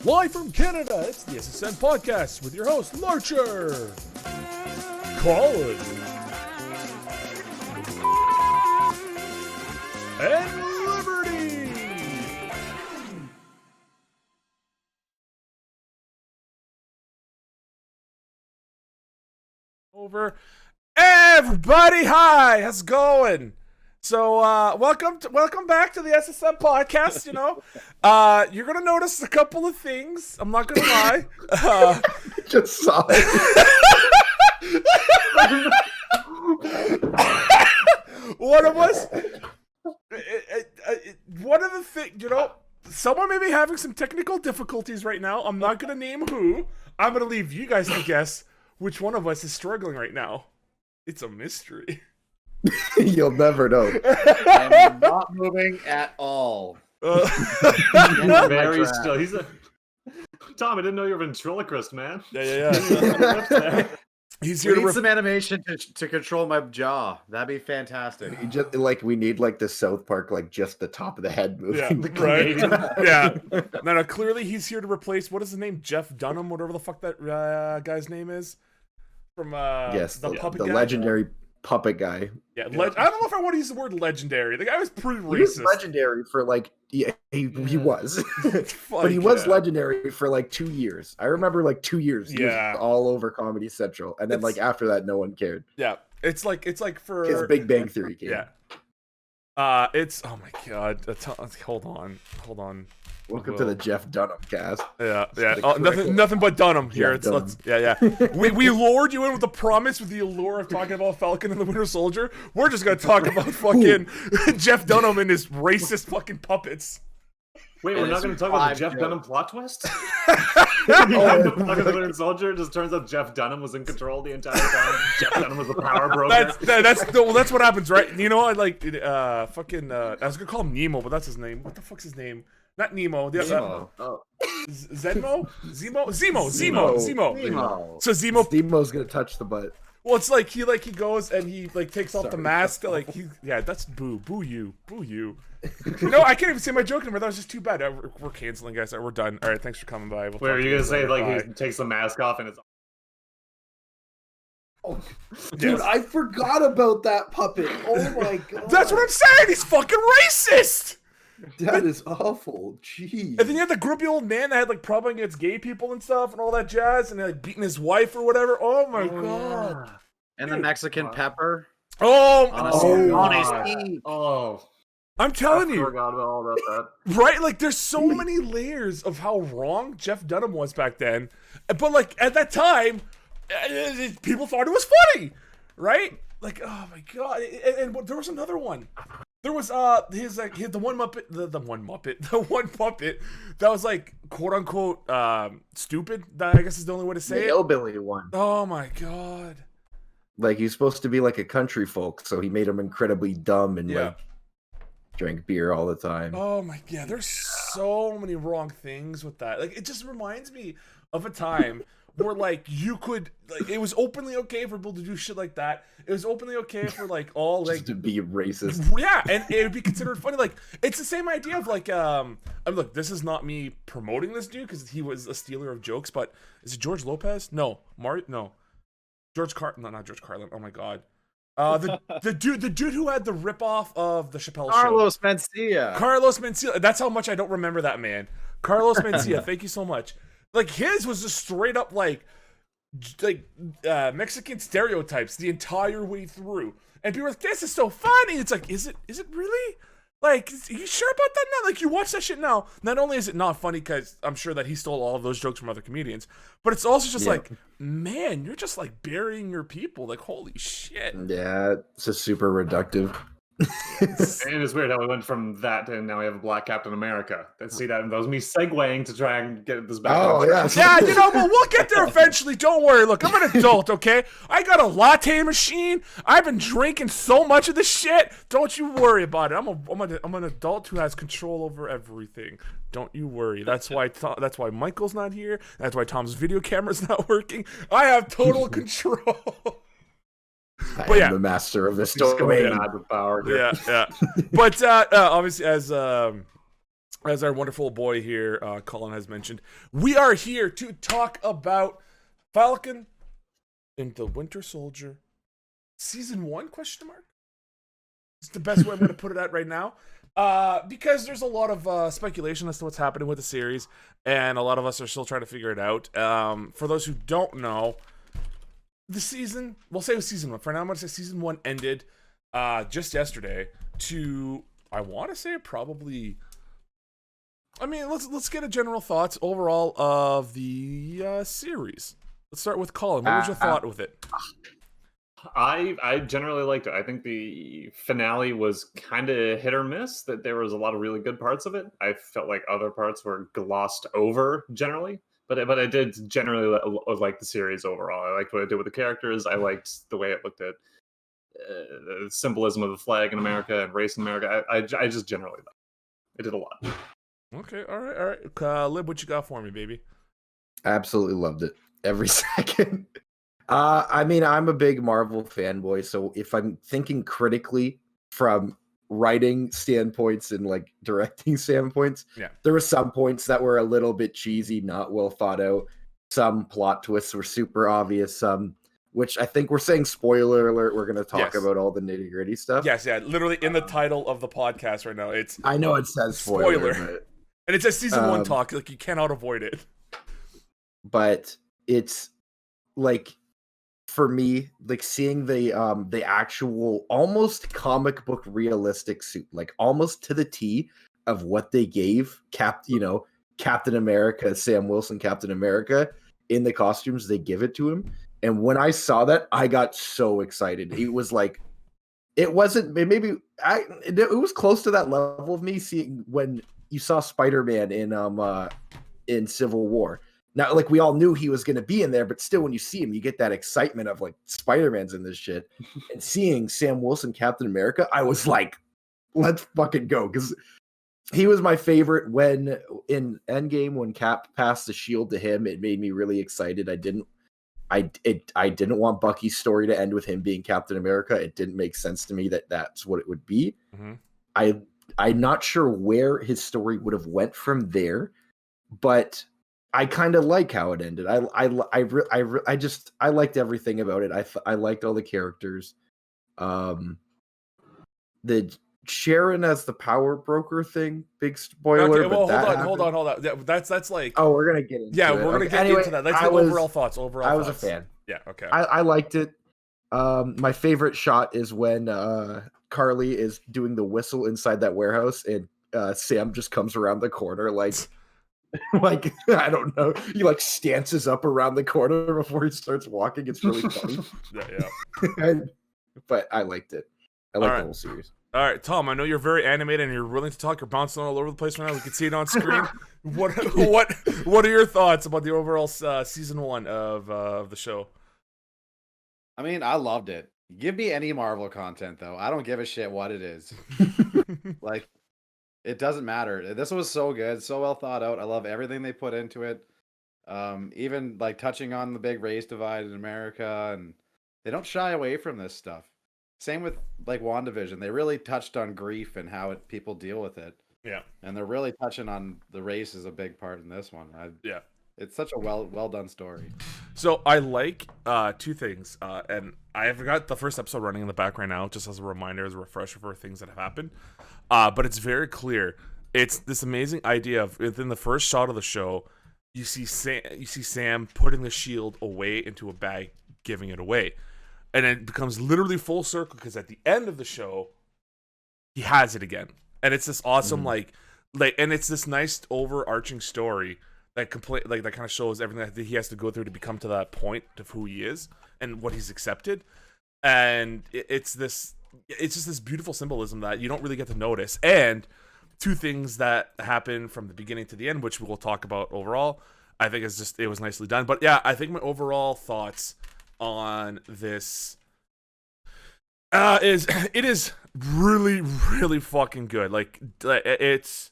Live from Canada, it's the SSN podcast with your host, Larcher, Colin, and Liberty. Over. Everybody, hi, how's it going? So, welcome back to the SSN podcast. You know, you're gonna notice a couple of things. I'm not gonna lie. Just saw it. One of us. One of the things, you know, someone may be having some technical difficulties right now. I'm not gonna name who. I'm gonna leave you guys to guess which one of us is struggling right now. It's a mystery. You'll never know. I'm not moving at all. Very still. He's a Tom. I didn't know you were a ventriloquist, man. Yeah. He's here We to need some animation to control my jaw. That'd be fantastic. You just we need the South Park, just the top of the head moving. Yeah, right. Yeah. No, clearly he's here to replace, what is his name? Jeff Dunham, whatever the fuck that guy's name is. From the puppet guy? Legendary puppet guy. Yeah, I don't know if I want to use the word legendary. The guy was pretty racist. He was legendary for he was. But he was legendary for 2 years. I remember 2 years. He was all over Comedy Central. And then after that no one cared. Yeah. It's like for his Big Bang Theory came. Yeah. It's oh my god. Hold on. Welcome to the Jeff Dunham cast. Yeah. Nothing but Dunham here. We lured you in with the promise, with the allure of talking about Falcon and the Winter Soldier. We're just gonna talk about fucking Jeff Dunham and his racist fucking puppets. Wait, we're not going to talk about the Jeff Dunham plot twist? The Winter Soldier, it just turns out Jeff Dunham was in control the entire time. Jeff Dunham was the power broker. That's what happens, right? You know, I was gonna call him Nemo, but that's his name. What the fuck's his name? Not Nemo. Zemo. Zemo. So Zemo's gonna touch the butt. Well, it's he goes and he takes off the mask. That's boo you. No, I can't even say my joke anymore. That was just too bad. We're canceling, guys. We're done. All right, thanks for coming by. Wait, are you gonna say he takes the mask off and it's? Oh, dude, I forgot about that puppet. Oh my god. That's what I'm saying. He's fucking racist. That is awful. Jeez. And then you had the grumpy old man that had problem against gay people and stuff and all that jazz, and beating his wife or whatever. Oh my god. Yeah. And the Mexican pepper. Oh. I'm telling you. I forgot all about that. Right? There's so many layers of how wrong Jeff Dunham was back then. But at that time, people thought it was funny. Right? Oh my god. And there was another one. There was the one puppet that was quote unquote stupid. That I guess is the only way to say it. The hillbilly one. Oh my god. He's supposed to be a country folk, so he made him incredibly dumb and drank beer all the time. Oh my god, there's so many wrong things with that. It just reminds me of a time where you could it was openly okay for people to do shit like that. It was openly okay for all just to be racist. Yeah, and it would be considered funny. It's the same idea of look, this is not me promoting this dude because he was a stealer of jokes, but is it George Lopez? No, not George Carlin. Oh my god. The dude who had the ripoff of the Chappelle Carlos show. Carlos Mencia. That's how much I don't remember that man. Carlos Mencia. Thank you so much. His was just straight up Mexican stereotypes the entire way through, and people were like, "This is so funny." It's is it really? Are you sure about that now? You watch that shit now. Not only is it not funny because I'm sure that he stole all of those jokes from other comedians, but it's also just man, you're just burying your people. Holy shit. Yeah, it's just super reductive. And it's weird how we went from that to now we have a black Captain America. See that was me segueing to try and get this back. Oh yeah, but we'll get there eventually. Don't worry. Look, I'm an adult, okay? I got a latte machine. I've been drinking so much of this shit. Don't you worry about it. I'm an adult who has control over everything. Don't you worry. That's why Michael's not here. That's why Tom's video camera's not working. I have total control. I am the master of this domain. Power here. Yeah. But obviously, as as our wonderful boy here, Colin has mentioned, we are here to talk about Falcon and the Winter Soldier Season 1, question mark? It's the best way I'm going to put it at right now. Because there's a lot of speculation as to what's happening with the series, and a lot of us are still trying to figure it out. For those who don't know, the season, we'll say it was Season 1. For now, I'm going to say Season 1 ended just yesterday to, I want to say probably... I mean, let's get a general thoughts overall of the series. Let's start with Colin. What was your thought with it? I generally liked it. I think the finale was kind of hit or miss. That there was a lot of really good parts of it. I felt like other parts were glossed over generally, but I did generally like the series overall. I liked what it did with the characters. I liked the way it looked at the symbolism of the flag in America and race in America. I just generally liked it. It did a lot. Okay, all right. Lib, what you got for me, baby? Absolutely loved it. Every second. I mean, I'm a big Marvel fanboy, so if I'm thinking critically from writing standpoints and like directing standpoints, there were some points that were a little bit cheesy, not well thought out. Some plot twists were super obvious. Some, which I think we're saying spoiler alert. We're going to talk about all the nitty gritty stuff. Yes, yeah, literally in the title of the podcast right now. It's I know it says spoiler. And it says Season 1 talk. Like, you cannot avoid it. But it's like, for me, like seeing the actual almost comic book realistic suit, like almost to the T of what they gave Captain America, Sam Wilson, Captain America, in the costumes they give it to him. And when I saw that, I got so excited. It was like, it wasn't, it was close to that level of me seeing when you saw Spider-Man in Civil War. Now, like, we all knew he was going to be in there, but still, when you see him, you get that excitement of, like, Spider-Man's in this shit. And seeing Sam Wilson, Captain America, I was like, let's fucking go. Because he was my favorite when, in Endgame, when Cap passed the shield to him, it made me really excited. I didn't want Bucky's story to end with him being Captain America. It didn't make sense to me that that's what it would be. Mm-hmm. I'm not sure where his story would have went from there, but... I kind of like how it ended. I liked everything about it. I liked all the characters. The Sharon as the power broker thing, big spoiler. Okay, well, hold on. That's like. Oh, we're gonna get into it. We're gonna get into that. That's the overall thoughts. I was a fan. Yeah. Okay. I liked it. My favorite shot is when Carly is doing the whistle inside that warehouse, and Sam just comes around the corner like. Like, I don't know. He like stances up around the corner before he starts walking. It's really funny. But I liked it. I liked the whole series. All right, Tom, I know you're very animated and you're willing to talk. You're bouncing all over the place right now. We can see it on screen. What are your thoughts about the overall Season 1 of the show? I mean, I loved it. Give me any Marvel content, though. I don't give a shit what it is. Like, it doesn't matter. This was so good, so well thought out. I love everything they put into it. Even like touching on the big race divide in America, and they don't shy away from this stuff. Same with like WandaVision. They really touched on grief and how people deal with it. Yeah. And they're really touching on the race as a big part in this one. It's such a well done story. So I like two things, and I have got the first episode running in the back right now, just as a reminder, as a refresher for things that have happened. But it's very clear. It's this amazing idea of within the first shot of the show, you see Sam putting the shield away into a bag, giving it away, and it becomes literally full circle because at the end of the show, he has it again, and it's this awesome like, and it's this nice overarching story. That that kind of shows everything that he has to go through to become to that point of who he is and what he's accepted, and it's just this beautiful symbolism that you don't really get to notice. And two things that happen from the beginning to the end, which we'll talk about overall, I think it was nicely done. But yeah, I think my overall thoughts on this is really, really fucking good. Like it's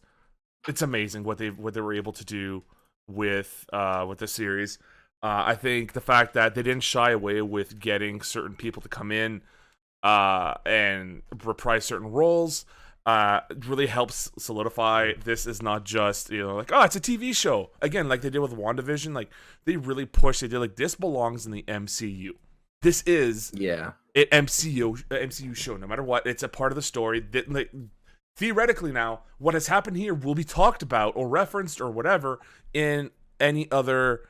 amazing what they were able to do with the series. I think the fact that they didn't shy away with getting certain people to come in and reprise certain roles, really helps solidify this is not just, like, oh, it's a TV show. Again, like they did with WandaVision, like they really pushed. They did like, this belongs in the MCU. This is an MCU show. No matter what, it's a part of the story. That, like, theoretically now, what has happened here will be talked about or referenced or whatever in any other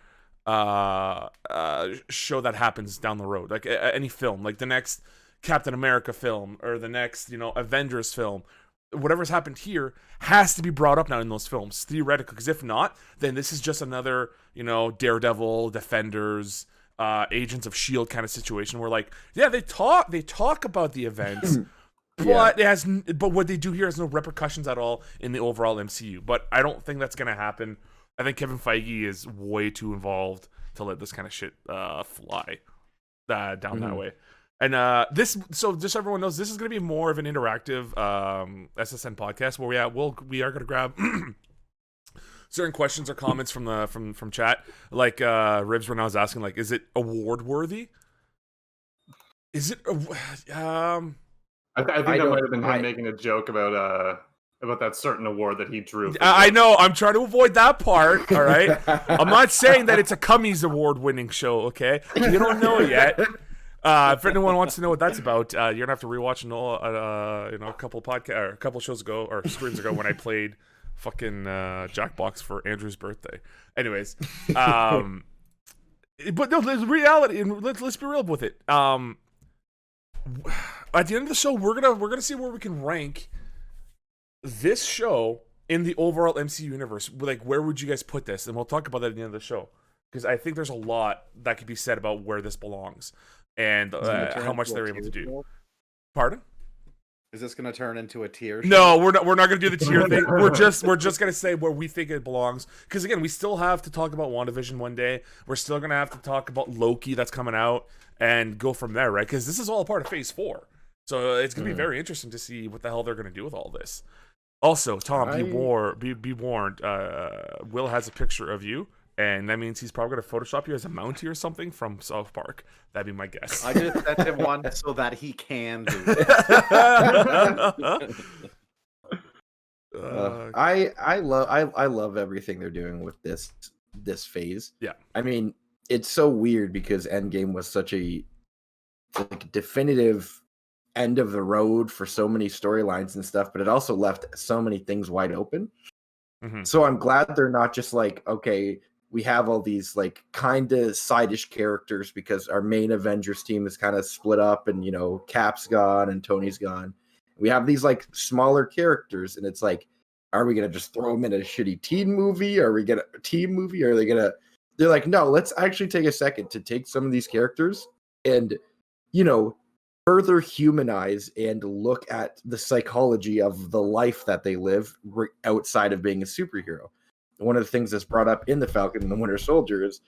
show that happens down the road, like any film, like the next Captain America film or the next, Avengers film. Whatever's happened here has to be brought up now in those films, theoretically, because if not, then this is just another, Daredevil, Defenders, Agents of S.H.I.E.L.D. kind of situation where, like, yeah, they talk about the events, but but what they do here has no repercussions at all in the overall MCU. But I don't think that's gonna happen. I think Kevin Feige is way too involved to let this kind of shit fly down that way. And so just so everyone knows, this is going to be more of an interactive SSN podcast where we are going to grab certain questions or comments from chat. Like Ribs when I was asking, like, is it award worthy? Is it? I think that might have been him making a joke about that certain award that he drew. I know. I'm trying to avoid that part. All right. I'm not saying that it's a Cummies award winning show. Okay, you don't know yet. If anyone wants to know what that's about, you're gonna have to rewatch a couple shows ago or streams ago when I played fucking Jackbox for Andrew's birthday. Anyways, but no, there's reality, and let's be real with it. At the end of the show, we're gonna see where we can rank this show in the overall MCU universe. Like, where would you guys put this? And we'll talk about that at the end of the show, because I think there's a lot that could be said about where this belongs. And how much they're able to do. Pardon? Is this going to turn into a tier show? No, we're not going to do the tier thing. We're just going to say where we think it belongs. Because again, we still have to talk about WandaVision one day. We're still going to have to talk about Loki that's coming out and go from there, right? Because this is all a part of Phase 4. So it's going to be very interesting to see what the hell they're going to do with all this. Also, Tom, be warned. Will has a picture of you. And that means he's probably going to Photoshop you as a Mountie or something from South Park. That'd be my guess. I just sent him one so that he can do it. I love everything they're doing with this phase. Yeah. I mean, it's so weird because Endgame was such a definitive end of the road for so many storylines and stuff, but it also left so many things wide open. So I'm glad they're not just like, okay, we have all these like kind of side-ish characters because our main Avengers team is kind of split up and, Cap's gone and Tony's gone. We have these like smaller characters and it's like, are we going to just throw them in a shitty teen movie? Are we going to a team movie? Are they going to, they're like, no, let's actually take a second to take some of these characters and, further humanize and look at the psychology of the life that they live outside of being a superhero. One of the things that's brought up in the Falcon and the Winter Soldier is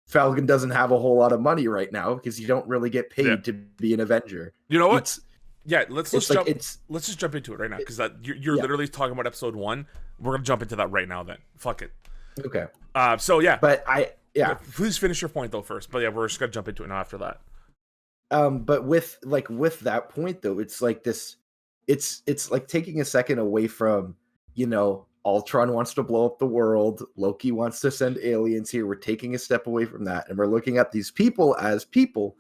Falcon doesn't have a whole lot of money right now because you don't really get paid to be an Avenger. You know what? Let's just jump into it right now because you're literally talking about episode 1. We're gonna jump into that right now. Then fuck it. Okay. Please finish your point though first. But yeah, we're just gonna jump into it now after that. But with that point though, it's like this. It's like taking a second away from Ultron wants to blow up the world. Loki wants to send aliens here. We're taking a step away from that. And we're looking at these people as people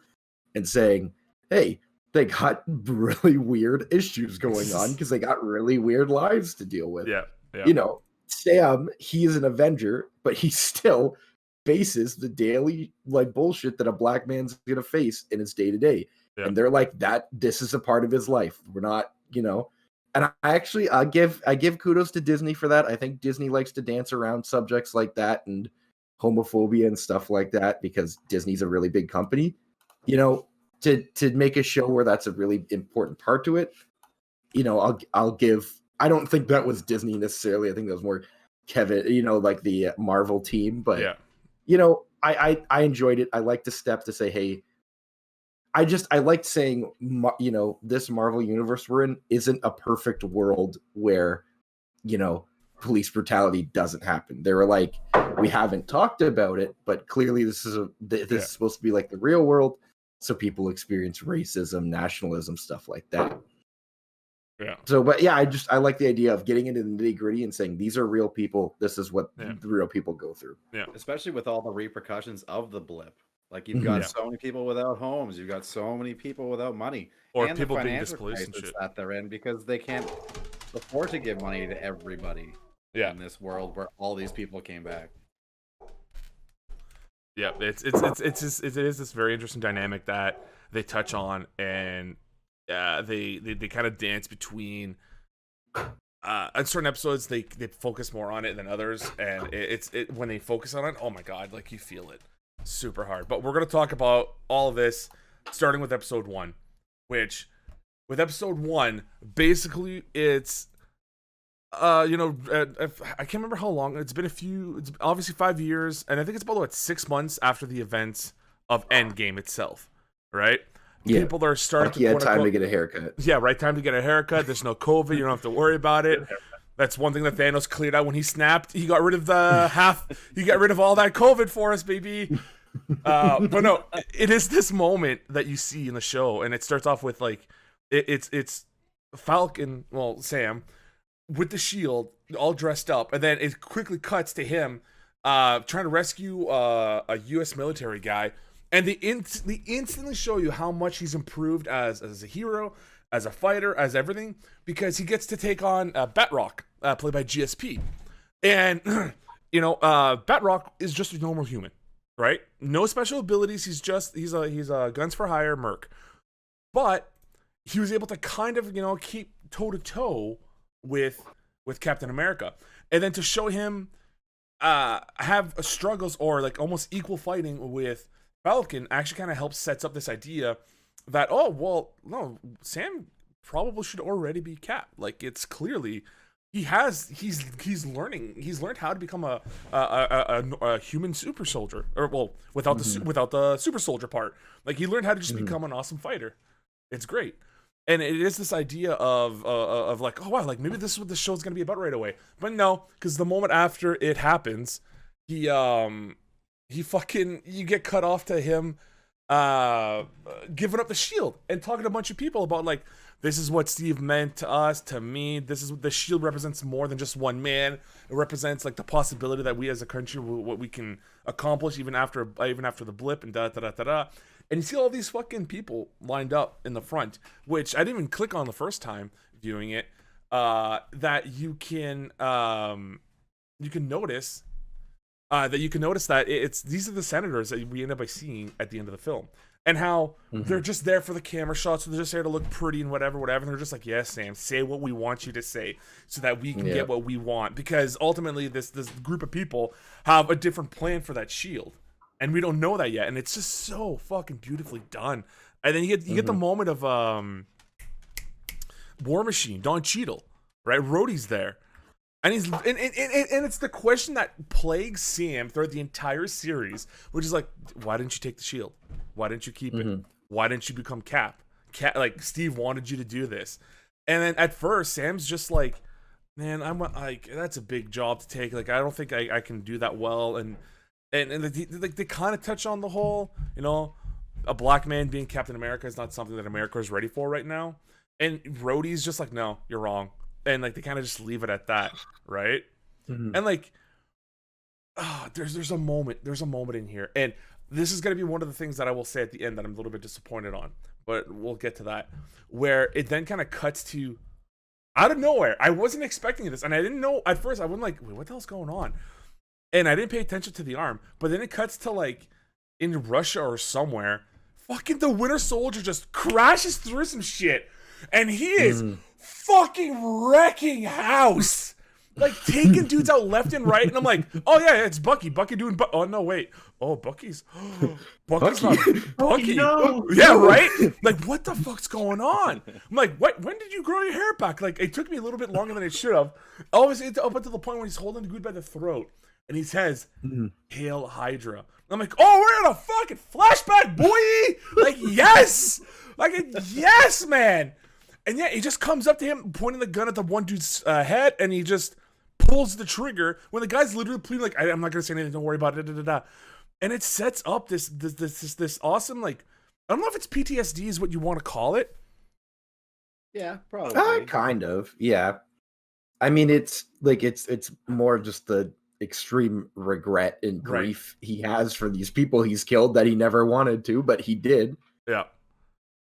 and saying, hey, they got really weird issues going on because they got really weird lives to deal with. Yeah. Sam, he's an Avenger, but he still faces the daily like bullshit that a black man's going to face in his day-to-day. Yeah. And they're like, this is a part of his life. We're not, And I give kudos to Disney for that. I think Disney likes to dance around subjects like that and homophobia and stuff like that because Disney's a really big company. To make a show where that's a really important part to it. I'll give. I don't think that was Disney necessarily. I think that was more Kevin. Like the Marvel team. But I enjoyed it. I like the step to say, hey. I liked saying, this Marvel universe we're in isn't a perfect world where, police brutality doesn't happen. They were like, we haven't talked about it, but clearly this is supposed to be like the real world. So people experience racism, nationalism, stuff like that. Yeah. So, but yeah, I like the idea of getting into the nitty gritty and saying these are real people. This is what Yeah. the real people go through. Yeah. Especially with all the repercussions of the blip. Like you've got Yeah. so many people without homes, you've got so many people without money, Or and people the being financial displaced and crisis shit. that they're in because they can't afford to give money to everybody Yeah. in this world where all these people came back. Yeah, it is this very interesting dynamic that they touch on, and they kind of dance between. On certain episodes, they focus more on it than others, and when they focus on it, oh my god, like you feel it super hard. But we're gonna talk about all of this, starting with episode 1, which with episode 1, basically it's. I can't remember how long. It's been it's obviously 5 years, and I think it's about 6 months after the events of Endgame itself, right? Yeah. People are starting Like he had time to get a haircut. Yeah, right. Time to get a haircut. There's no COVID. You don't have to worry about it. That's one thing that Thanos cleared out when he snapped. He got rid of he got rid of all that COVID for us, baby. But no, it is this moment that you see in the show, and it starts off with like it's Falcon, Sam, with the shield, all dressed up, and then it quickly cuts to him trying to rescue a U.S. military guy, and they instantly show you how much he's improved as a hero, as a fighter, as everything, because he gets to take on Batroc, played by GSP, and Batroc is just a normal human, right? No special abilities. He's a guns for hire merc, but he was able to kind of keep toe to toe with Captain America, and then to show him have struggles or like almost equal fighting with Falcon actually kind of helps sets up this idea that no, Sam probably should already be Cap. Like it's clearly he's learned how to become a human super soldier, or without the super soldier part. Like he learned how to just become an awesome fighter. It's great. And it is this idea of like, oh wow, like maybe this is what the show's gonna be about right away. But no, because the moment after it happens, you get cut off to him giving up the shield and talking to a bunch of people about like, this is what Steve meant to us, to me. This is the shield represents more than just one man. It represents like the possibility that we as a country, what we can accomplish even after the blip and da da da da da. And you see all these fucking people lined up in the front, which I didn't even click on the first time viewing it. That you can notice that these are the senators that we end up by seeing at the end of the film, and how they're just there for the camera shots, so they're just there to look pretty and whatever. And they're just like, yes, Sam, say what we want you to say, so that we can get what we want. Because ultimately, this group of people have a different plan for that shield. And we don't know that yet, and it's just so fucking beautifully done. And then you get the moment of War Machine, Don Cheadle, right? Rhodey's there, and and it's the question that plagues Sam throughout the entire series, which is like, why didn't you take the shield? Why didn't you keep it? Why didn't you become Cap? Like Steve wanted you to do this, and then at first Sam's just like, man, I'm like, that's a big job to take. Like I don't think I can do that well, and they kind of touch on the whole, a black man being Captain America is not something that America is ready for right now. And Rhodey's just like, no, you're wrong. And like they kind of just leave it at that, right? And like, there's a moment in here, and this is gonna be one of the things that I will say at the end that I'm a little bit disappointed on, but we'll get to that, where it then kind of cuts to out of nowhere. I wasn't expecting this, and I didn't know at first. I wasn't like, wait, what the hell's going on? And I didn't pay attention to the arm, but then it cuts to like in Russia or somewhere, fucking the Winter Soldier just crashes through some shit, and he is fucking wrecking house, like taking dudes out left and right. And I'm like, oh yeah, it's Bucky doing. Oh no, wait, Bucky's not Bucky. No. Yeah, right. Like what the fuck's going on? I'm like, what? When did you grow your hair back? Like it took me a little bit longer than it should have. Obviously, up until the point when he's holding the dude by the throat. And he says, Hail Hydra. I'm like, oh, we're in a fucking flashback, boy! Like, yes! Like, yes, man! And yeah, he just comes up to him, pointing the gun at the one dude's head, and he just pulls the trigger when the guy's literally pleading, like, I'm not gonna say anything, don't worry about it, da da da. And it sets up this awesome, like, I don't know if it's PTSD is what you want to call it, Yeah, probably. Kind of, yeah. I mean, it's like it's more just the extreme regret and Right. grief he has for these people he's killed that he never wanted to, but he did. Yeah.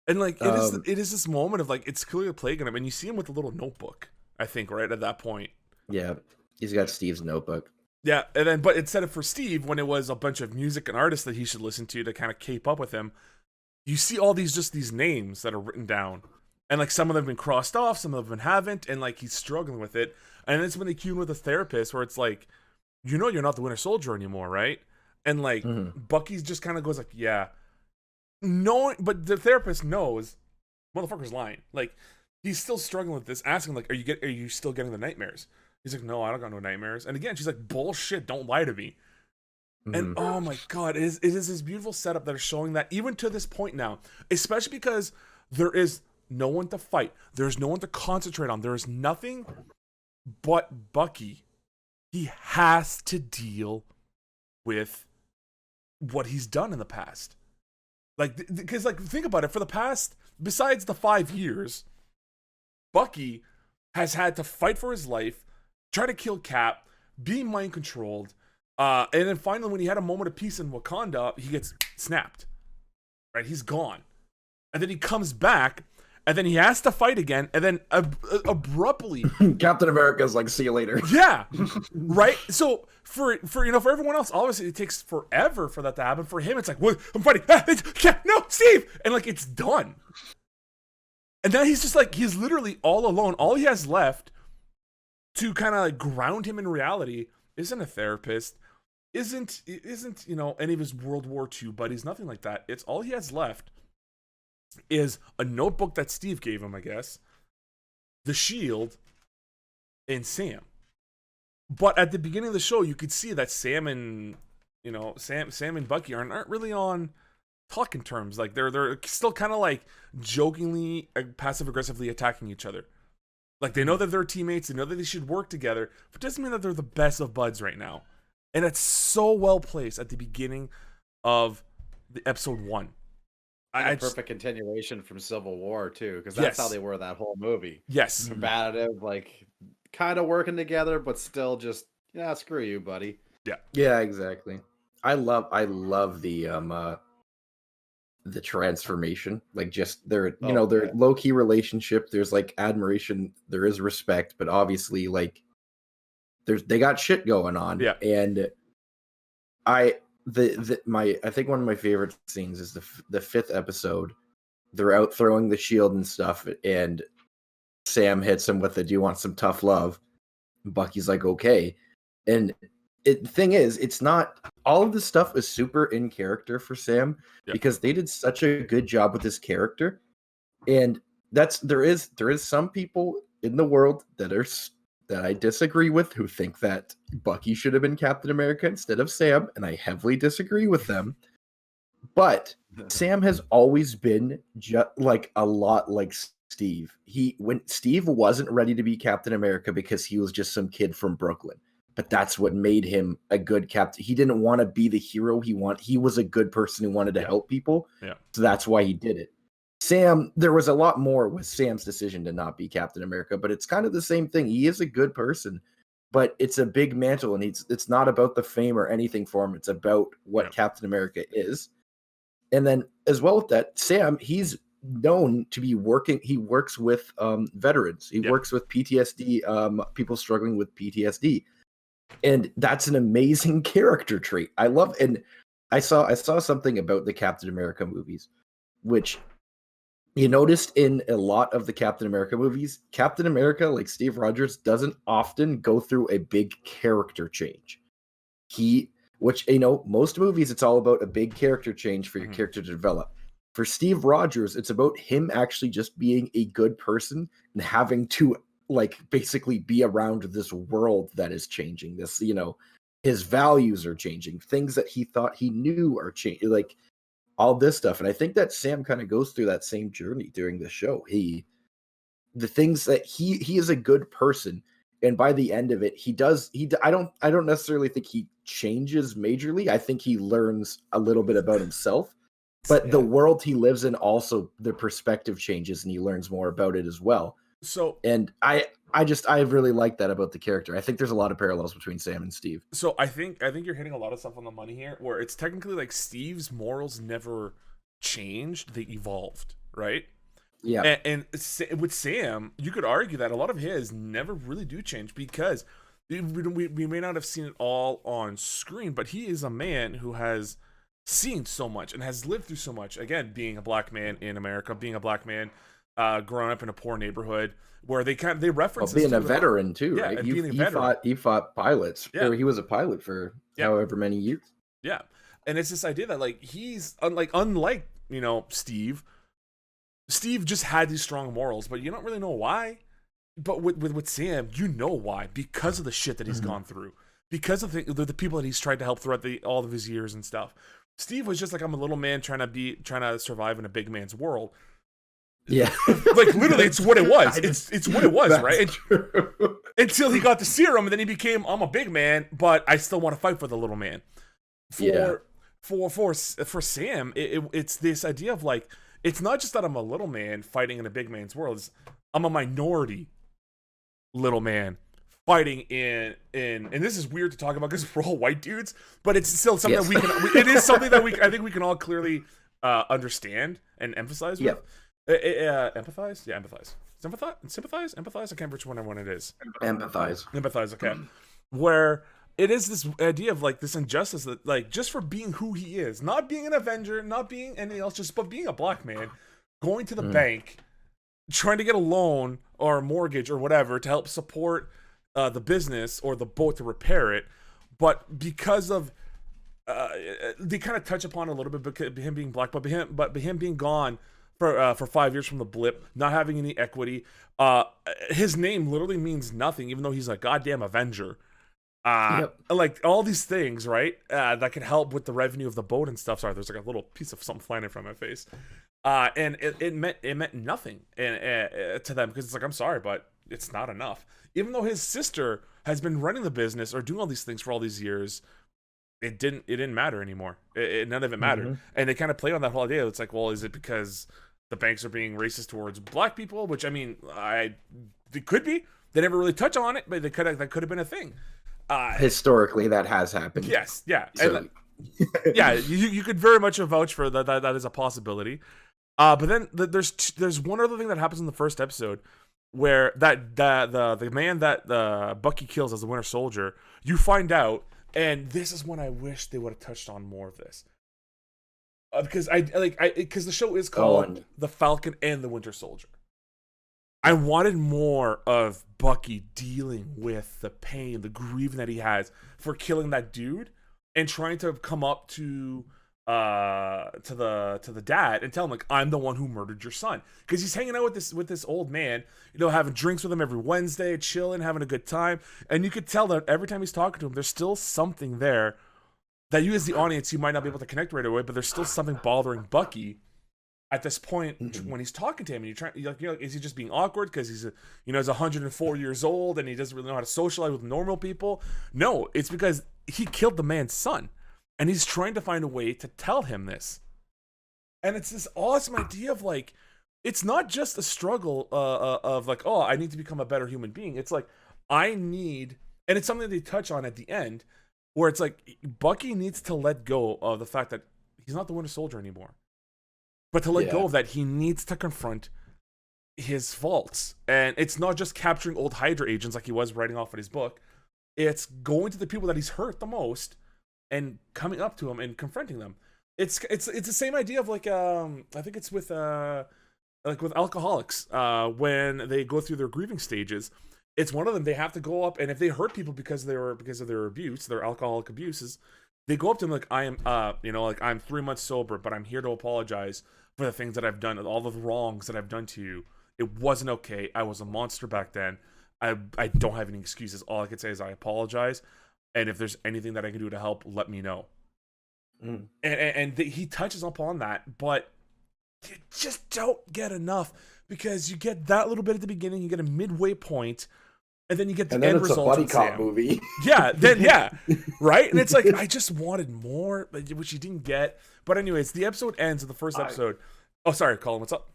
And like Um, it is this moment of like it's clearly plaguing him, and you see him with a little notebook, I think, right at that point. Yeah, he's got Steve's notebook. Yeah, and then but instead of for Steve, when it was a bunch of music and artists that he should listen to kind of keep up with him, you see all these names that are written down. And like some of them have been crossed off, some of them haven't, and like he's struggling with it. And it's when they cue in with a therapist where it's like, you know, you're not the Winter Soldier anymore, right? And like Bucky's just kind of goes like, yeah, no, but the therapist knows, motherfucker's lying. Like he's still struggling with this, asking like, are you still getting the nightmares? He's like, no, I don't got no nightmares. And again, she's like, bullshit, don't lie to me. And oh my god, it is this beautiful setup that is showing that even to this point now, especially because there is no one to fight, there's no one to concentrate on, there is nothing but Bucky. He has to deal with what he's done in the past. Like, because like think about it, for the past, besides the 5 years, Bucky has had to fight for his life, try to kill Cap, be mind controlled. And then finally, when he had a moment of peace in Wakanda, he gets snapped. Right? He's gone. And then he comes back, and then he has to fight again, and then abruptly... Captain America's like, see you later. Yeah. Right? So, for everyone else, obviously, it takes forever for that to happen. For him, it's like, what? I'm fighting. No, Steve! And, like, it's done. And then he's just like, he's literally all alone. All he has left to kind of like ground him in reality isn't a therapist, isn't any of his World War II buddies, nothing like that. It's all he has left is a notebook that Steve gave him, I guess, the shield, and Sam. But at the beginning of the show, you could see that Sam and Bucky aren't really on talking terms. Like they're still kind of like jokingly, passive aggressively attacking each other. Like they know that they're teammates, they know that they should work together, but it doesn't mean that they're the best of buds right now. And it's so well placed at the beginning of the episode 1. A perfect continuation from Civil War too, because that's how they were that whole movie. Yes, combative, like kind of working together, but still just screw you, buddy. Yeah, exactly. I love the transformation, like just their their low-key relationship. There's like admiration, there is respect, but obviously like they got shit going on. Yeah. And I think one of my favorite scenes is the 5th episode. They're out throwing the shield and stuff, and Sam hits him with do you want some tough love? And Bucky's like, okay. And the thing is, it's not all of this stuff is super in character for Sam because they did such a good job with his character. And there is some people in the world that I disagree with who think that Bucky should have been Captain America instead of Sam, and I heavily disagree with them. But Sam has always been just like a lot like Steve. When Steve wasn't ready to be Captain America because he was just some kid from Brooklyn. But that's what made him a good captain. He didn't want to be the hero he was a good person who wanted to help people. Yeah. So that's why he did it. Sam, there was a lot more with Sam's decision to not be Captain America, but it's kind of the same thing. He is a good person, but it's a big mantle, and it's not about the fame or anything for him. It's about what Captain America is. And then as well with that, Sam, he's known to be working. He works with veterans. He works with PTSD, people struggling with PTSD. And that's an amazing character trait. I love, and I saw something about the Captain America movies, which you noticed in a lot of the Captain America movies, Captain America, like Steve Rogers, doesn't often go through a big character change. Most movies, it's all about a big character change for your character to develop. For Steve Rogers, it's about him actually just being a good person and having to like basically be around this world that is changing. This, his values are changing. Things that he thought he knew are changing. Like all this stuff. And I think that Sam kind of goes through that same journey during the show. The things that he is a good person. And by the end of it, I don't necessarily think he changes majorly. I think he learns a little bit about himself. But the world he lives in also, the perspective changes and he learns more about it as well. So, and I really like that about the character. I think there's a lot of parallels between Sam and Steve. So I think you're hitting a lot of stuff on the money here, where it's technically like Steve's morals never changed; they evolved, right? Yeah. And with Sam, you could argue that a lot of his never really do change, because we may not have seen it all on screen, but he is a man who has seen so much and has lived through so much. Again, being a black man in America, being a black man growing up in a poor neighborhood, where they reference being a veteran too, right? He fought pilots. Yeah. Or he was a pilot for however many years. Yeah, and it's this idea that like he's unlike Steve. Steve just had these strong morals, but you don't really know why. But with Sam, you know why, because of the shit that he's gone through, because of the people that he's tried to help throughout all of his years and stuff. Steve was just like, I'm a little man trying to survive in a big man's world. Yeah, like literally, it's what it was. It's what it was, right? Until he got the serum, and then he became, I'm a big man, but I still want to fight for the little man. For Sam, it's this idea of like, it's not just that I'm a little man fighting in a big man's world. It's, I'm a minority little man fighting in and this is weird to talk about because we're all white dudes, but it's still something that we can. It is something that I think we can all clearly understand and emphasize with. Empathize? Yeah, empathize. Sympathize? Empathize? I can't remember which one it is. Empathize, okay. Where it is this idea of like this injustice that like just for being who he is, not being an Avenger, not being anything else, but being a black man, going to the bank, trying to get a loan or a mortgage or whatever to help support the business or the boat to repair it. But because of they kind of touch upon it a little bit because him being black, but him being gone for 5 years from the blip, not having any equity. His name literally means nothing, even though he's a goddamn Avenger. Like all these things, right? That can help with the revenue of the boat and stuff. Sorry, there's like a little piece of something flying in front of my face. And it meant nothing to them, because it's like, I'm sorry, but it's not enough. Even though his sister has been running the business or doing all these things for all these years, it didn't matter anymore. None of it mattered. And they kind of play on that whole idea. It's like, well, is it because the banks are being racist towards black people? Which, I mean, it could be. They never really touch on it, but that could have been a thing. Historically, that has happened. Yes, yeah. So. And, yeah, you could very much vouch for that. That is a possibility. But then there's one other thing that happens in the first episode where the man that Bucky kills as the Winter Soldier, you find out, and this is when I wish they would have touched on more of this, because because the show is called The Falcon and the Winter Soldier. I wanted more of Bucky dealing with the pain, the grieving that he has for killing that dude, and trying to come up to the dad and tell him, like, I'm the one who murdered your son, because he's hanging out with this old man, having drinks with him every Wednesday, chilling, having a good time, and you could tell that every time he's talking to him, there's still something there that you as the audience, you might not be able to connect right away, but there's still something bothering Bucky at this point when he's talking to him, and you're like, is he just being awkward because he's he's 104 years old and he doesn't really know how to socialize with normal people? No, it's because he killed the man's son, and he's trying to find a way to tell him this. And it's this awesome idea of like, it's not just a struggle of like, oh, I need to become a better human being. It's like, and it's something they touch on at the end, where it's like Bucky needs to let go of the fact that he's not the Winter Soldier anymore. But to let go of that, he needs to confront his faults. And it's not just capturing old Hydra agents like he was writing off in his book. It's going to the people that he's hurt the most and coming up to them and confronting them. It's the same idea of like I think it's with alcoholics when they go through their grieving stages. It's one of them, they have to go up, and if they hurt people because of their abuse, their alcoholic abuses, they go up to him like, I am I'm 3 months sober, but I'm here to apologize for the things that I've done, all the wrongs that I've done to you. It wasn't okay. I was a monster back then. I don't have any excuses. All I can say is I apologize, and if there's anything that I can do to help, let me know. He touches upon that, but you just don't get enough, because you get that little bit at the beginning, you get a midway point, and then you get the And then end it's a result buddy in cop Sam. movie. Yeah, then yeah, right? And it's like I just wanted more, which you didn't get. But anyways, the episode ends with the first episode. Oh, sorry, Colin, what's up?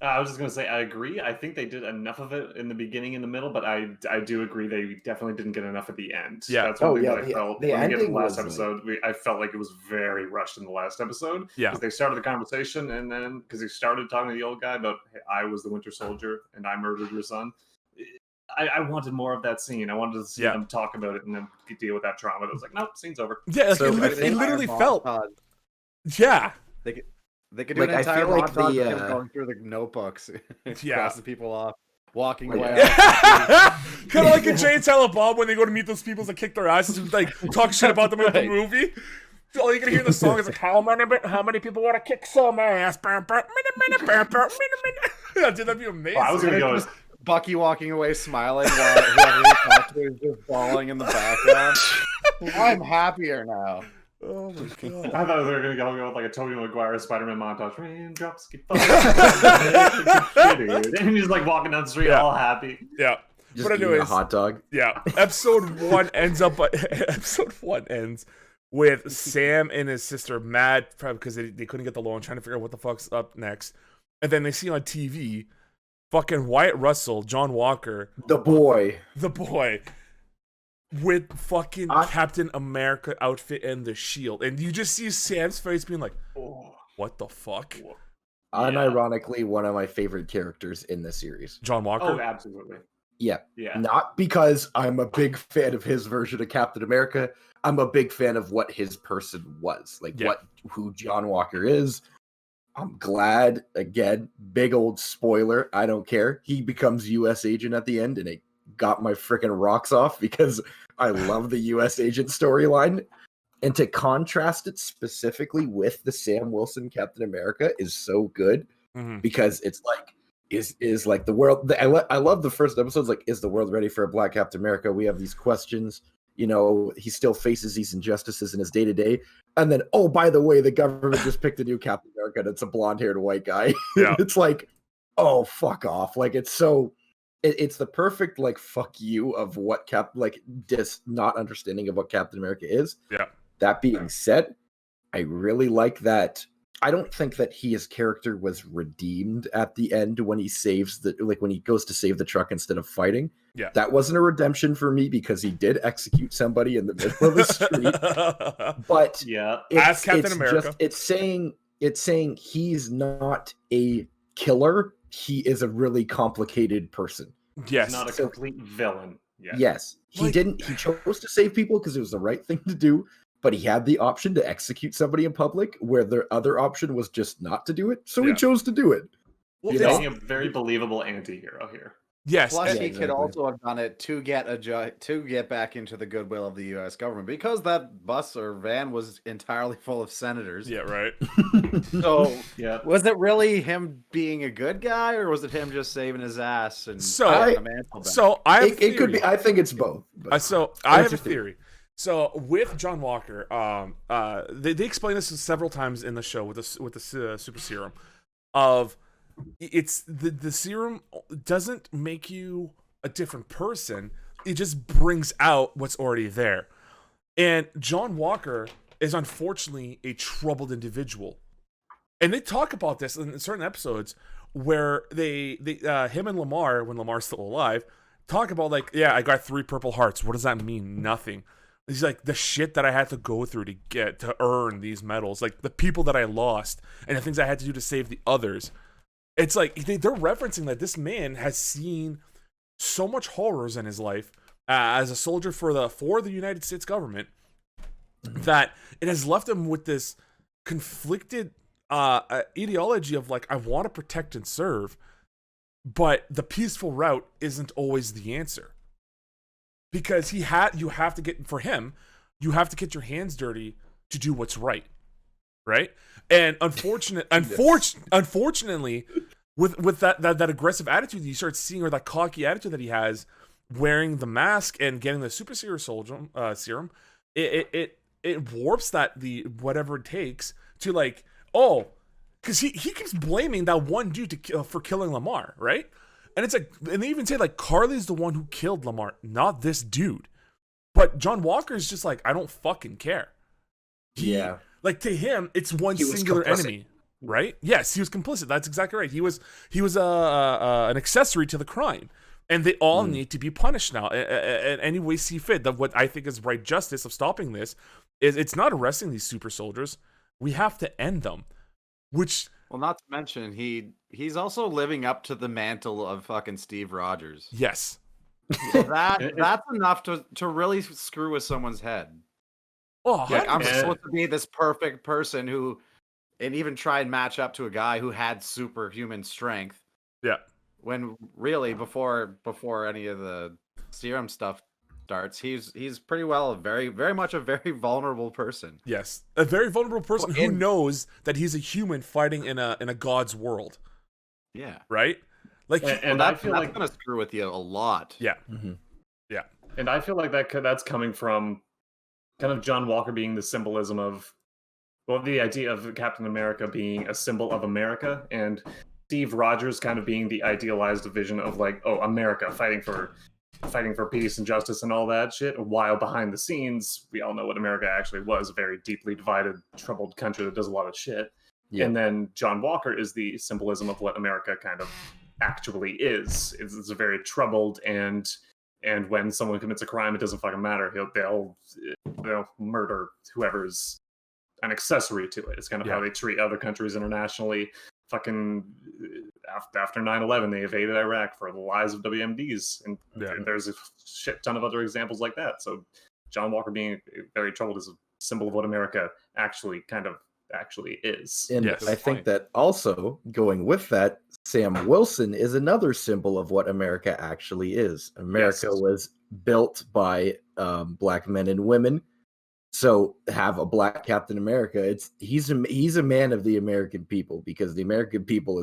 I was just gonna say I agree. I think they did enough of it in the beginning and the middle, but I do agree they definitely didn't get enough at the end. Yeah. That's one thing that I the felt when we get to the ending last was, episode. I felt like it was very rushed in the last episode. Yeah. Because they started the conversation and then because he started talking to the old guy about hey, I was the Winter Soldier and I murdered your son. I wanted more of that scene. I wanted to see them talk about it and then deal with that trauma. It was like, nope, scene's over. Yeah, like So it literally felt. Yeah. They could do an Like, I entire feel like montage the, of him going through the notebooks, crossing people off, walking away. Kind of like in Jay and Silent Bob when they go to meet those people that kick their asses and like talk shit about them in the movie. All you can hear in the song is like, how many people want to kick some ass? Dude, that'd be amazing. I was gonna go. Bucky walking away smiling while whoever he talked to is just bawling in the background. I'm happier now. Oh my god. I thought they were going to go with like a Tobey Maguire Spider-Man montage. Raindrops keep falling. And he's like walking down the street all happy. Yeah. Just but eating anyways, a hot dog. yeah. Episode 1 ends with Sam and his sister mad because they couldn't get the loan, trying to figure out what the fuck's up next. And then they see on TV fucking Wyatt Russell, John Walker, The boy. with fucking Captain America outfit and the shield. And you just see Sam's face being like, oh, what the fuck? Unironically, one of my favorite characters in the series. John Walker? Oh, absolutely. Yeah. Yeah. Not because I'm a big fan of his version of Captain America. I'm a big fan of what his person was. Like who John Walker is. I'm glad, again, big old spoiler, I don't care. He becomes US agent at the end, and it got my freaking rocks off because I love the US agent storyline. And to contrast it specifically with the Sam Wilson Captain America is so good because it's like, is like the world. I love the first episodes. Like, is the world ready for a Black Captain America? We have these questions. You know, he still faces these injustices in his day to day. And then, oh, by the way, the government just picked a new Captain America, and it's a blonde-haired white guy. Yeah. It's like, oh, fuck off. Like, it's so. It's the perfect like fuck you of what not understanding of what Captain America is. Yeah. That being said, I really like that. I don't think that his character was redeemed at the end when he saves when he goes to save the truck instead of fighting. Yeah. That That wasn't a redemption for me because he did execute somebody in the middle of the street. But as Captain America, it's saying he's not a killer. He is a really complicated person. yes. He's not a complete villain. Yeah. Yes. He chose to save people because it was the right thing to do, but he had the option to execute somebody in public where the other option was just not to do it. So he chose to do it. Well, You it's- know? He's a very believable anti-hero here. yes. Plus, and- he could also have done it to get back into the goodwill of the U.S. government because that bus or van was entirely full of senators. yeah, right. So, Yeah. was it really him being a good guy, or was it him just saving his ass and So- getting the mantle back? So I have It could be. I think it's both. but- So I have a your theory. So with John Walker, they explain this several times in the show with the super serum, of it's the serum doesn't make you a different person. It just brings out what's already there. And John Walker is unfortunately a troubled individual. And they talk about this in certain episodes where they him and Lamar, when Lamar's still alive, talk about like, yeah, I got 3 Purple Hearts. What does that mean? Nothing. He's like, the shit that I had to go through to earn these medals, like the people that I lost and the things I had to do to save the others. It's like they're referencing that this man has seen so much horrors in his life as a soldier for the United States government that it has left him with this conflicted ideology of like, I want to protect and serve, but the peaceful route isn't always the answer. Because you have to get your hands dirty to do what's right. Right? And unfortunately, with that aggressive attitude that you start seeing, or that cocky attitude that he has, wearing the mask and getting the super serum, it warps the whatever it takes to like, oh, because he keeps blaming that one dude for killing Lamar, right? And it's like, and they even say like Carly's the one who killed Lamar, not this dude. But John Walker is just like, I don't fucking care. Like to him, it's one singular enemy, right? Yes, he was complicit. That's exactly right. He was an accessory to the crime, and they all need to be punished now. And any way see fit. What I think is right justice of stopping this is it's not arresting these super soldiers. We have to end them. Which, well, not to mention he's also living up to the mantle of fucking Steve Rogers. yes, That's enough to really screw with someone's head. oh, Like, I'm 100%. supposed to be this perfect person and even try and match up to a guy who had superhuman strength. Yeah. When really before any of the serum stuff starts, he's pretty well very much a very vulnerable person. Yes, a very vulnerable person who knows that he's a human fighting in a god's world. Yeah. Right. Like, And I feel that's like gonna screw with you a lot. yeah, Mm-hmm. And I feel like that's coming from kind of John Walker being the symbolism of, well, the idea of Captain America being a symbol of America, and Steve Rogers kind of being the idealized vision of like, oh, America fighting for peace and justice and all that shit. While behind the scenes, we all know what America actually was: a very deeply divided, troubled country that does a lot of shit. Yeah. And then John Walker is the symbolism of what America kind of actually is. It's a very troubled and when someone commits a crime, it doesn't fucking matter. They'll murder whoever's an accessory to it. It's kind of how they treat other countries internationally. Fucking after 9/11, they invaded Iraq for the lies of WMDs, and there's a shit ton of other examples like that. So John Walker being very troubled is a symbol of what America actually is. And Yes. I think that also going with that, Sam Wilson is another symbol of what America actually is. America was built by black men and women. So have a black Captain America. He's a man of the American people, because the American people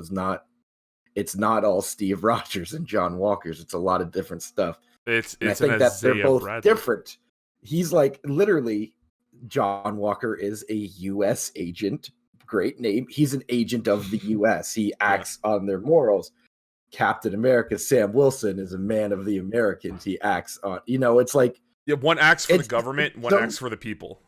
it's not all Steve Rogers and John Walkers. It's a lot of different stuff. it's And I think that they're Isaiah both Bradley. different. He's like, literally, John Walker is a U.S. agent. Great name. He's an agent of the U.S. He acts on their morals. Captain America, Sam Wilson, is a man of the Americans. He acts on, it's like, Yeah, one acts for the It's- government, one so- acts for the people.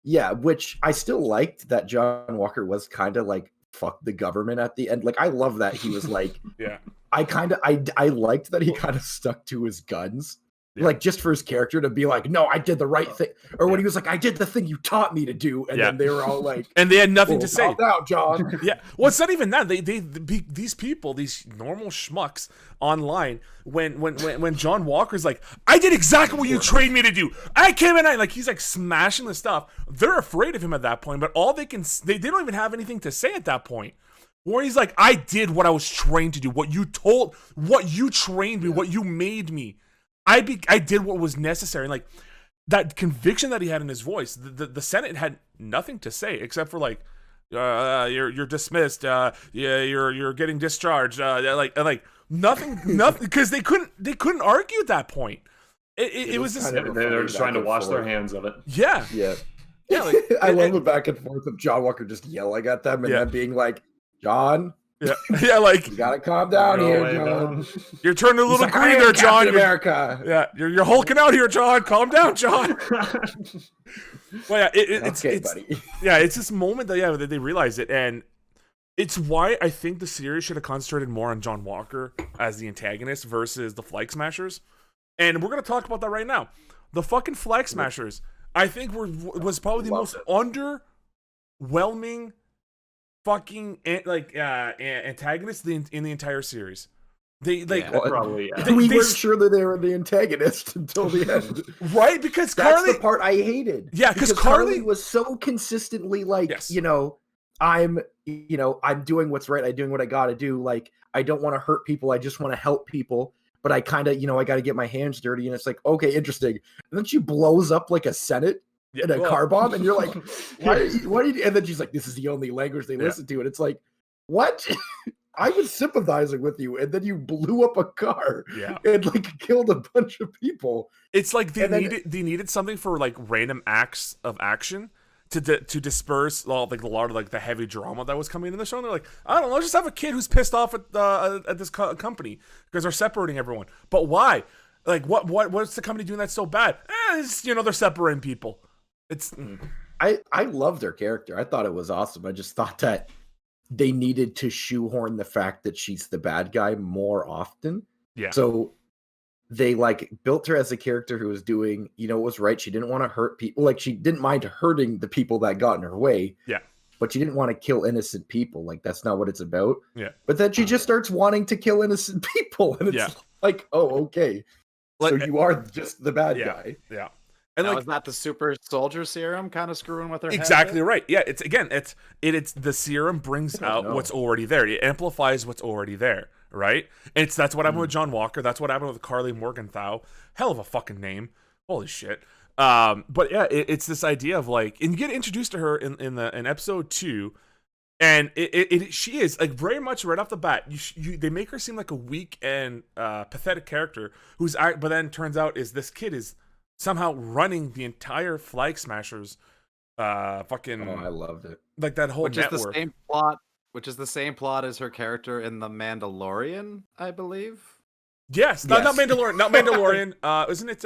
yeah, which I still liked that John Walker was kind of like, fuck the government at the end. Like, I love that he was like, Yeah. I liked that he kind of stuck to his guns. Yeah. Like, just for his character to be like, no, I did the right thing. Or when he was like, I did the thing you taught me to do. And then they were all like, And they had nothing "Well, to say. calm down, John. Yeah, well, it's not even that. These people, these normal schmucks online, when John Walker's like, I did exactly what you trained me to do. I came in, like he's like smashing the stuff. They're afraid of him at that point, but all they don't even have anything to say at that point. Where he's like, I did what I was trained to do, what you trained me, what you made me. I did what was necessary. Like, that conviction that he had in his voice, the Senate had nothing to say except for like, you're dismissed. You're getting discharged. Like nothing, because they couldn't argue at that point. It was just, kind of They're just trying to back and wash their forth. hands of it. yeah. Yeah. Like, I love the back and forth of John Walker just yelling at them and then being like, John, yeah, like you gotta calm down Go here, away, John. Don. you're turning a He's little like, I green am there, John. Captain America. Yeah, you're hulking out here, John. Calm down, John. Well, yeah, it's buddy. yeah, it's this moment that they realize it, and it's why I think the series should have concentrated more on John Walker as the antagonist versus the Flag Smashers, and we're gonna talk about that right now. The fucking Flag Smashers, I think, was probably the most underwhelming fucking antagonist in the entire series. They like Probably, yeah. We they weren't s- sure that they were the antagonist until the end. right, because That's Carly the part I hated. Yeah, 'cause because Carly was so consistently like, Yes. I'm doing what's right. I'm doing what I got to do. Like, I don't want to hurt people. I just want to help people. But I kind of, I got to get my hands dirty. And it's like, okay, interesting. And then she blows up like a Senate in a car bomb. And you're like, what are you? And then she's like, this is the only language they listen to. And it's like, what? I was sympathizing with you. And then you blew up a car and like killed a bunch of people. It's like they And then- needed something for like random acts of action to disperse like a lot of like the heavy drama that was coming in the show. And they're like, I don't know, just have a kid who's pissed off at this company because they're separating everyone. But why? Like, what's the company doing that's so bad? It's, they're separating people. It's I love their character. I thought it was awesome. I just thought that they needed to shoehorn the fact that she's the bad guy more often. Yeah. So they like built her as a character who was doing, what was right. She didn't want to hurt people. Like, she didn't mind hurting the people that got in her way. Yeah. But she didn't want to kill innocent people. Like, that's not what it's about. Yeah. But then she just starts wanting to kill innocent people. And it's like, oh, okay. So you are just the bad guy. Yeah. And now, like, is that the super soldier serum kind of screwing with her head? Exactly right. Yeah, it's the serum brings out what's already there. It amplifies what's already there, right? And that's what happened with John Walker. That's what happened with Carly Morgenthau. Hell of a fucking name. Holy shit. But yeah, it's this idea of like, and you get introduced to her in episode 2, and she is like very much right off the bat. They make her seem like a weak and pathetic character but then turns out this kid is somehow running the entire Flag Smashers fucking I loved it. Like that whole network. Which is the same plot as her character in The Mandalorian, I believe. Yes. Not Mandalorian. Isn't it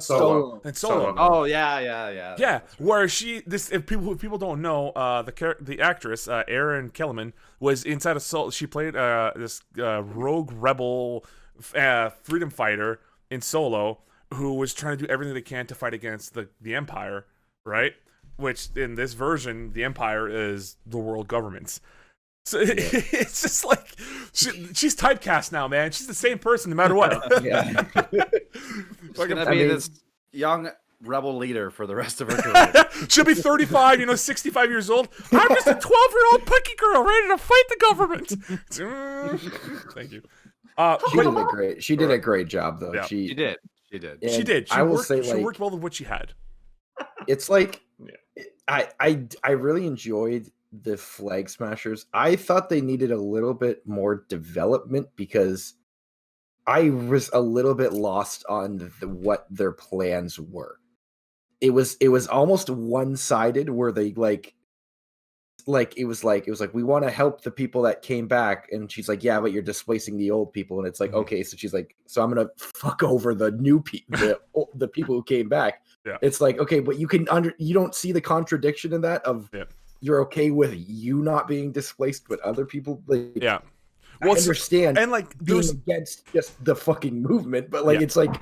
Solo? And Solo. Oh yeah. Yeah, where if people don't know, the actress Erin Kellerman was inside of Solo. She played this rogue rebel freedom fighter in Solo, who was trying to do everything they can to fight against the Empire, right? Which in this version, the Empire is the world governments. So it's just like she's typecast now, man. She's the same person no matter what. Yeah. She's gonna be this young rebel leader for the rest of her career. She'll be 35, 65 years old. I'm just a 12-year-old punky girl ready to fight the government. Thank you. She did a great job, though. Yeah. She did. And She did. I will say, she like, worked well with what she had. It's like, I really enjoyed the Flag Smashers. I thought they needed a little bit more development because I was a little bit lost on what their plans were. It was almost one-sided where they it was like we want to help the people that came back, and she's like, yeah, but you're displacing the old people, and it's like, okay, so she's like, so I'm gonna fuck over the new people, the people who came back. Yeah. It's like, okay, but you don't see the contradiction in that of you're okay with you not being displaced, but other people well, I understand and like being against just the fucking movement, but like it's like.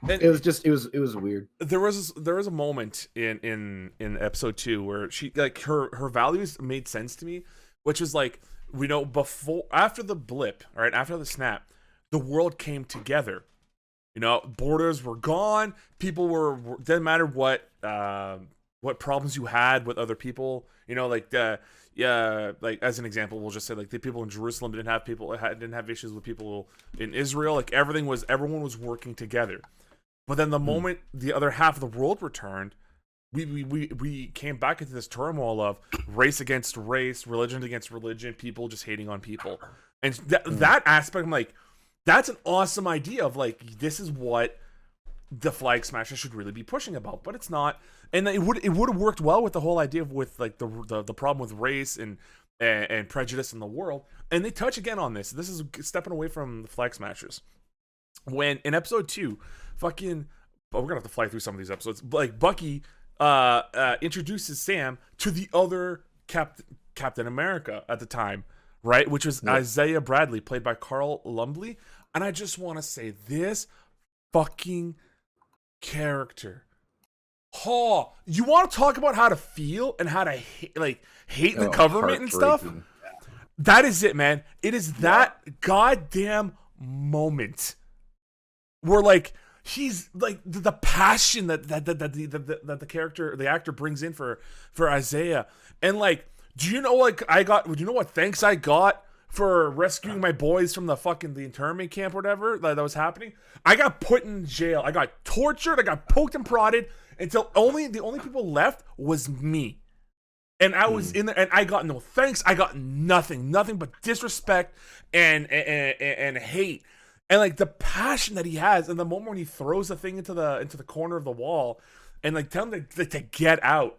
And it was weird. There was a moment in episode 2 where she like her values made sense to me, which was like, after the blip, right, after the snap, the world came together. Borders were gone. People didn't matter what problems you had with other people. Like as an example, we'll just say like the people in Jerusalem didn't have issues with people in Israel. Like everyone was working together. But then the moment the other half of the world returned, we came back into this turmoil of race against race, religion against religion, people just hating on people. And that aspect, I'm like, that's an awesome idea of like, this is what the Flag Smasher should really be pushing about, but it's not. And it would have worked well with the whole idea of with like the problem with race and prejudice in the world. And they touch again on this. This is stepping away from the Flag Smashers. When in episode 2, we're gonna have to fly through some of these episodes. Like Bucky introduces Sam to the other Captain America at the time, right? Which was Isaiah Bradley, played by Carl Lumbly. And I just want to say, this fucking character. Oh, you want to talk about how to feel and how to hate the government and stuff? That is it, man. It is that goddamn moment where like he's like the passion that the character, the actor brings in for Isaiah. And like, do you know what thanks I got for rescuing my boys from the internment camp or whatever that was happening? I got put in jail. I got tortured. I got poked and prodded until the only people left was me. And I was in there, and I got no thanks. I got nothing but disrespect and hate. And like the passion that he has, and the moment when he throws the thing into the corner of the wall, and like tell him to get out,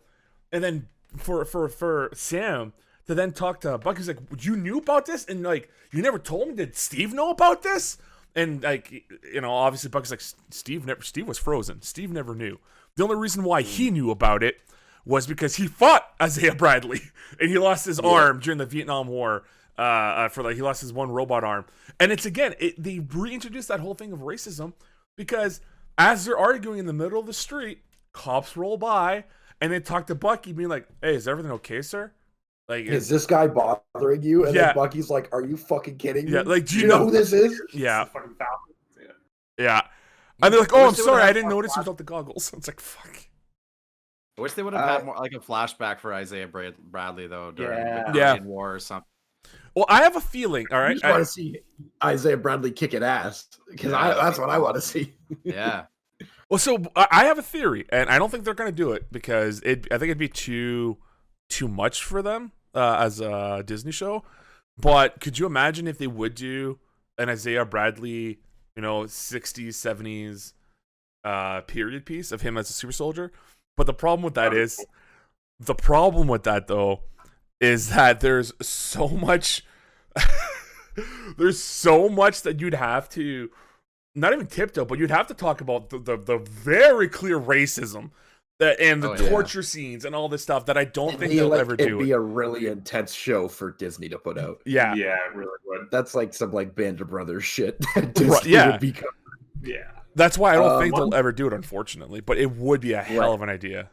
and then for Sam to then talk to Bucky, he's like, you knew about this, and like you never told me. Did Steve know about this? And like, you know, obviously Bucky's like, Steve was frozen. Steve never knew. The only reason why he knew about it was because he fought Isaiah Bradley and he lost his arm during the Vietnam War. He lost his one robot arm. And it's again, they reintroduced that whole thing of racism because as they're arguing in the middle of the street, cops roll by and they talk to Bucky, being like, "Hey, is everything okay, sir? Like, is this guy bothering you?" And then Bucky's like, "Are you fucking kidding me? Yeah, like, do you know who this is?" Yeah. Fucking Falcon. Yeah. And they're like, "Oh, I'm sorry, I didn't notice without the goggles." It's like, fuck. I wish they would have had more like a flashback for Isaiah Bradley though during the Yeah. Korean War or something. Well, I have a feeling. All I right, just want to see Isaiah Bradley kicking ass because that's what I want to see. Yeah. Well, so I have a theory, and I don't think they're going to do it because I think it'd be too much for them as a Disney show. But could you imagine if they would do an Isaiah Bradley, 60s, 70s period piece of him as a super soldier? But the problem with that is that there's so much that you'd have to not even tiptoe, but you'd have to talk about the very clear racism and the torture scenes and all this stuff that I don't think they'll ever do. It'd be a really intense show for Disney to put out. Yeah, it really would. That's like some Band of Brothers shit that Disney would be covering. Yeah, that's why I don't think they'll ever do it, unfortunately. But it would be a hell of an idea.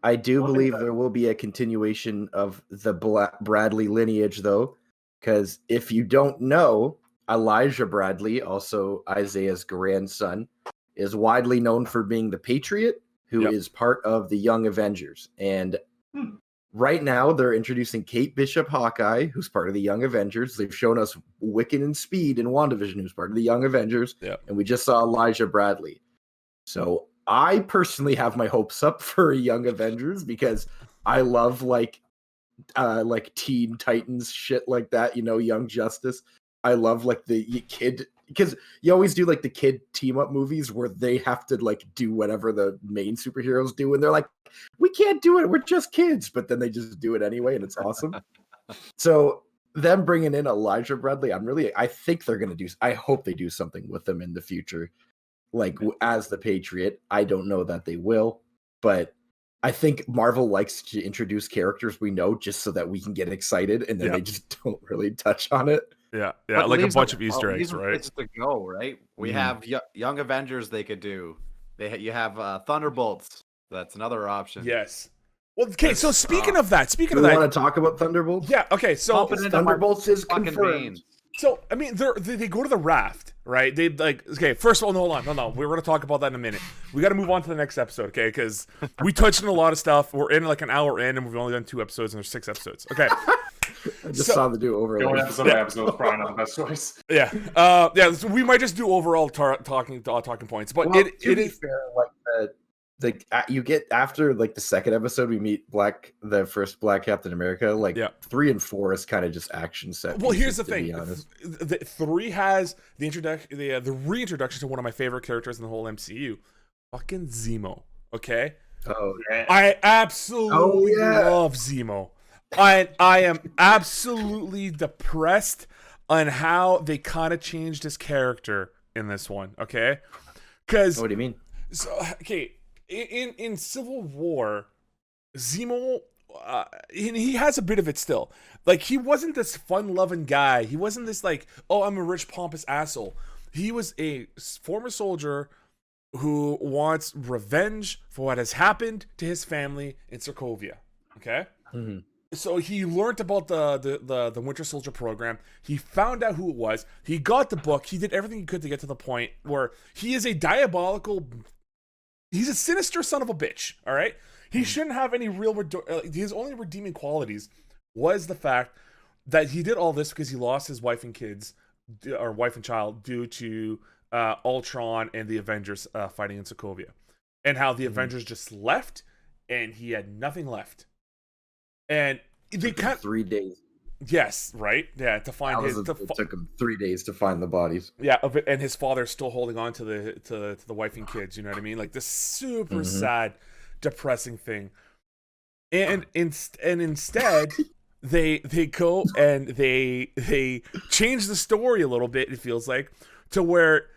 I do believe there will be a continuation of the Bradley lineage, though, because if you don't know, Elijah Bradley, also Isaiah's grandson, is widely known for being the Patriot, who is part of the Young Avengers. And right now, they're introducing Kate Bishop Hawkeye, who's part of the Young Avengers. They've shown us Wiccan and Speed in WandaVision, who's part of the Young Avengers. And we just saw Elijah Bradley. So I personally have my hopes up for Young Avengers because I love like Teen Titans shit like that, Young Justice. I love like the kid, because you always do like the kid team up movies where they have to like do whatever the main superheroes do, and they're like, we can't do it, we're just kids, but then they just do it anyway, and it's awesome. So them bringing in Elijah Bradley, I think they're gonna I hope they do something with them in the future, like as the Patriot. I don't know that they will, but I think Marvel likes to introduce characters we know just so that we can get excited, and then they just don't really touch on it. Yeah, like a bunch of Easter eggs, right? It's to go, right? We have Young Avengers they could do. You have Thunderbolts. That's another option. Yes. Well, okay, so speaking of that, you want to talk about Thunderbolts? Yeah, okay, so Thunderbolts is confirmed. So, I mean, they go to the raft, right? They first of all, no, hold on. No, we're going to talk about that in a minute. We got to move on to the next episode, okay? Because we touched on a lot of stuff. We're in like an hour in, and we've only done 2 episods, and there's 6 episodes. Okay. I just saw the do overall. Going episode by episode is probably not the best choice. Yeah. So we might just do overall talking points, but to be fair, you get after like the second episode, we meet the first Black Captain America. 3 and 4 is kind of just action set. Well, here's the thing: 3 has the reintroduction to one of my favorite characters in the whole MCU, fucking Zemo. Okay. Oh yeah. I absolutely love Zemo. I am absolutely depressed on how they kind of changed his character in this one. Okay. Because what do you mean? So okay. In Civil War, Zemo, he has a bit of it still. Like, he wasn't this fun-loving guy. He wasn't this, like, oh, I'm a rich, pompous asshole. He was a former soldier who wants revenge for what has happened to his family in Sokovia. Okay? Mm-hmm. So he learned about the Winter Soldier program. He found out who it was. He got the book. He did everything he could to get to the point where he is a diabolical... He's a sinister son of a bitch, all right? He shouldn't have any real... his only redeeming qualities was the fact that he did all this because he lost his wife and kids, or wife and child, due to Ultron and the Avengers fighting in Sokovia. And how the Avengers just left, and he had nothing left. And they kind of... 3 days. Yes, right? Yeah, to find it took him 3 days to find the bodies. Yeah, and his father's still holding on to the wife and kids, you know what I mean? Like this super sad, depressing thing. and instead they go and they change the story a little bit. It feels like to where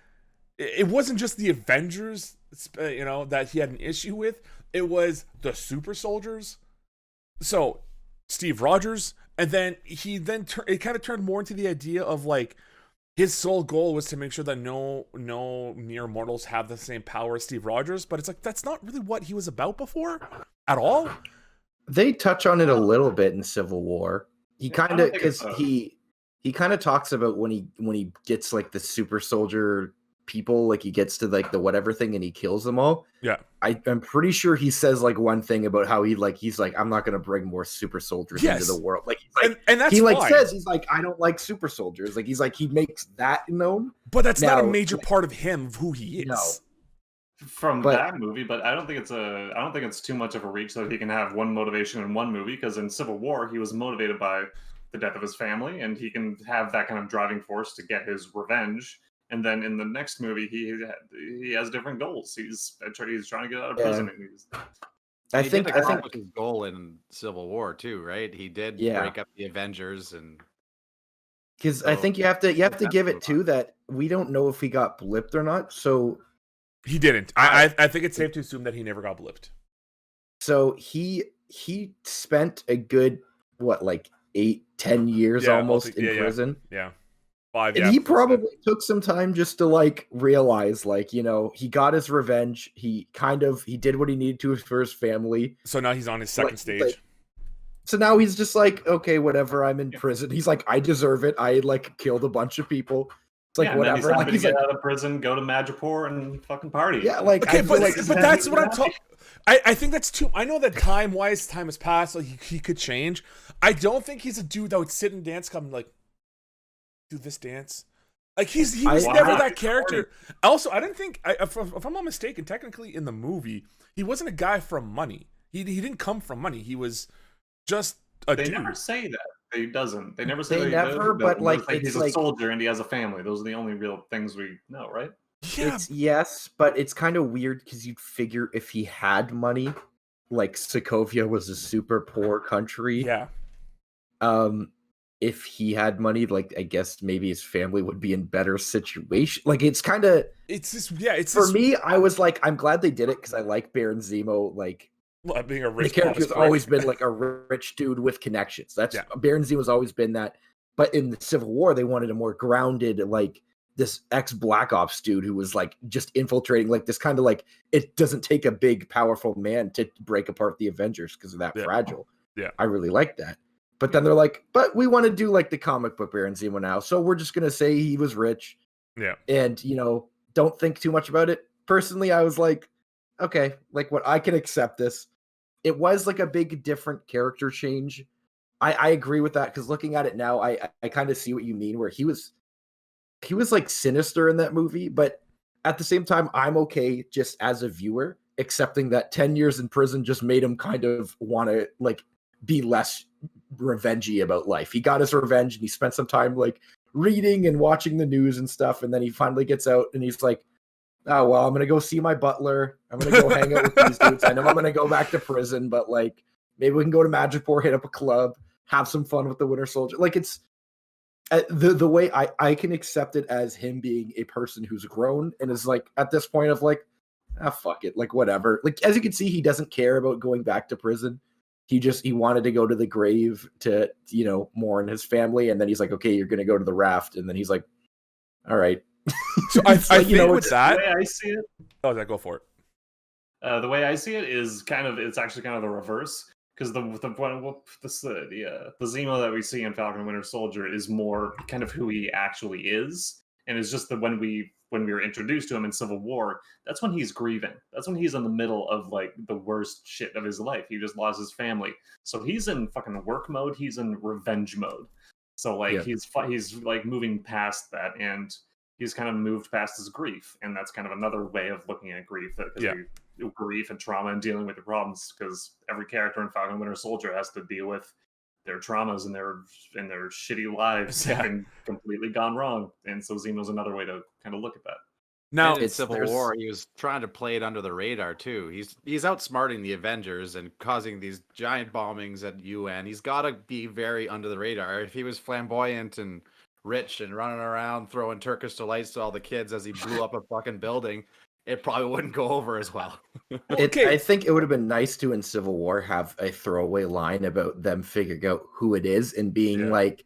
it wasn't just the Avengers, that he had an issue with. It was the super soldiers. So Steve Rogers, and then it kind of turned more into the idea of like his sole goal was to make sure that no mere mortals have the same power as Steve Rogers. But it's like that's not really what he was about before at all. They touch on it a little bit in Civil War. He kind of because he kind of talks about when he gets like the super soldier people, like he gets to like the whatever thing and he kills them all. Yeah, I'm pretty sure he says like one thing about how he's like I'm not going to bring more super soldiers into the world. Like, he's like and that's he like fine. says he's like I don't like super soldiers. Like he makes that known. But that's not a major part of him, of who he is. No. From that movie, but I don't think it's too much of a reach that he can have one motivation in one movie, because in Civil War he was motivated by the death of his family, and he can have that kind of driving force to get his revenge. And then in the next movie, he has different goals. He's trying to get out of prison. And I think his goal in Civil War too, right? He did break up the Avengers, and because I think you have to give it too that we don't know if he got blipped or not. So he didn't. I think it's safe to assume that he never got blipped. So he spent a good 8-10 years almost in prison. Yeah. 5. And he probably took some time just to like realize, like, he got his revenge. He did what he needed to for his family. So now he's on his second stage. So now he's just like, okay, whatever. I'm in prison. He's like, I deserve it. I like killed a bunch of people. It's like whatever. He's get out of prison, go to Madripoor, and fucking party. Yeah, like okay, but that's what I'm talking. I think that's too. I know that time has passed. Like he could change. I don't think he's a dude that would sit and dance, come like do this dance. Like he was never that character. Also, I didn't think, if I'm not mistaken, technically in the movie he wasn't a guy from money. He didn't come from money. He was just a dude. They never say that. They never say they that. Never, but like he's a soldier and he has a family. Those are the only real things we know, right? Yeah. Yes, but it's kind of weird because you'd figure if he had money, like Sokovia was a super poor country. Yeah. If he had money, like I guess maybe his family would be in better situation. Like it's kind of for me. I was like, I'm glad they did it because I like Baron Zemo. Like being a rich, the character's always been like a rich dude with connections. That's Baron Zemo's always been that. But in the Civil War, they wanted a more grounded, like this ex-Black Ops dude who was like just infiltrating, like this kind of like it doesn't take a big, powerful man to break apart the Avengers because of that fragile. Yeah, I really like that. But then they're like, but we want to do like the comic book Baron Zemo now, so we're just gonna say he was rich. Yeah, and don't think too much about it. Personally, I was like, okay, like what I can accept this. It was like a big different character change. I agree with that because looking at it now, I kind of see what you mean. Where he was like sinister in that movie, but at the same time, I'm okay just as a viewer accepting that 10 years in prison just made him kind of want to like be less revengey about life. He got his revenge and he spent some time like reading and watching the news and stuff, and then he finally gets out and he's like, oh well, I'm gonna go see my butler, I'm gonna go hang out with these dudes. I know I'm gonna go back to prison, but like maybe we can go to Madripoor, hit up a club, have some fun with the Winter Soldier. Like it's the way I can accept it as him being a person who's grown and is like at this point of like, fuck it, like whatever. Like as you can see, he doesn't care about going back to prison. He wanted to go to the grave to mourn his family, and then he's like, okay, you're gonna go to the raft, and then he's like, all right. So I think with that, the way I see it. Oh, go for it. The way I see it is it's actually kind of the reverse, because the Zemo that we see in Falcon and Winter Soldier is more kind of who he actually is, and it's just that when we were introduced to him in Civil War, that's when he's grieving. That's when he's in the middle of like the worst shit of his life. He just lost his family, so he's in fucking work mode. He's in revenge mode. So like he's like moving past that, and he's kind of moved past his grief, and that's kind of another way of looking at grief. Grief and trauma and dealing with the problems, because every character in Falcon and Winter Soldier has to deal with their traumas and their shitty lives have been completely gone wrong. And so Zemo's another way to kind of look at that. Now, And in it's- Civil there's- War, he was trying to play it under the radar too. He's outsmarting the Avengers and causing these giant bombings at UN. He's got to be very under the radar. If he was flamboyant and rich and running around throwing Turkish delights to all the kids as he blew up a fucking building, it probably wouldn't go over as well. I think it would have been nice to in Civil War have a throwaway line about them figuring out who it is and being like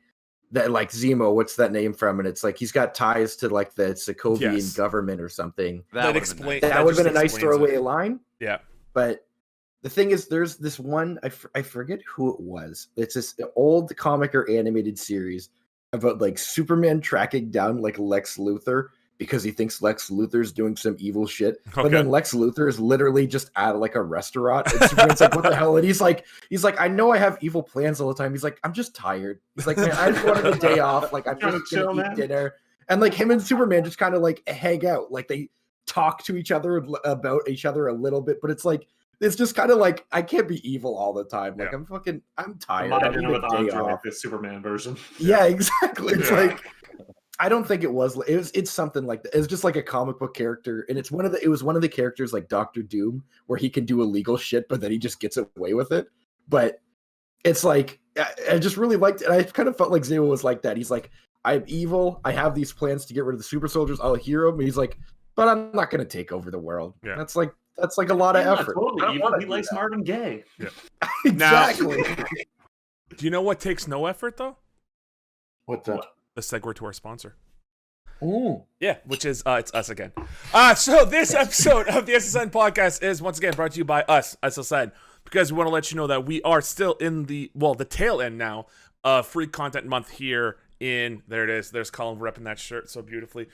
that, like Zemo. What's that name from? And it's like he's got ties to like the Sokovian government or something. that would've explains. been nice. That would have just been a nice explains it. throwaway line. Yeah. But the thing is, there's this one, I forget who it was. It's this old comic or animated series about like Superman tracking down like Lex Luthor because he thinks Lex Luthor's doing some evil shit. But then Lex Luthor is literally just at like a restaurant. And Superman's like, what the hell? And he's like, I know I have evil plans all the time. He's like, I'm just tired. He's like, man, I just wanted a day off. Like, I'm just gonna eat dinner. And like him and Superman just kind of like hang out. Like they talk to each other about each other a little bit, but it's like, it's just kind of like, I can't be evil all the time. Like I'm tired. I need with a day Andre, off. the Superman version. Yeah, exactly. It's like, I don't think it's something like that. It's just like a comic book character, and it was one of the characters like Doctor Doom, where he can do illegal shit, but then he just gets away with it. But it's like I just really liked it. I kind of felt like Zemo was like that. He's like, I'm evil. I have these plans to get rid of the super soldiers. I'll hear him. And he's like, but I'm not going to take over the world. Yeah. That's like a lot of effort. Totally evil. He likes Marvin Gaye. Yeah. Exactly. Do you know what takes no effort though? What's that? The segue to our sponsor. Ooh. Yeah, which is it's us again. So this episode of the SSN podcast is once again brought to you by us, SSN, because we want to let you know that we are still in the tail end now of free content month here in there it is. There's Colin repping that shirt so beautifully.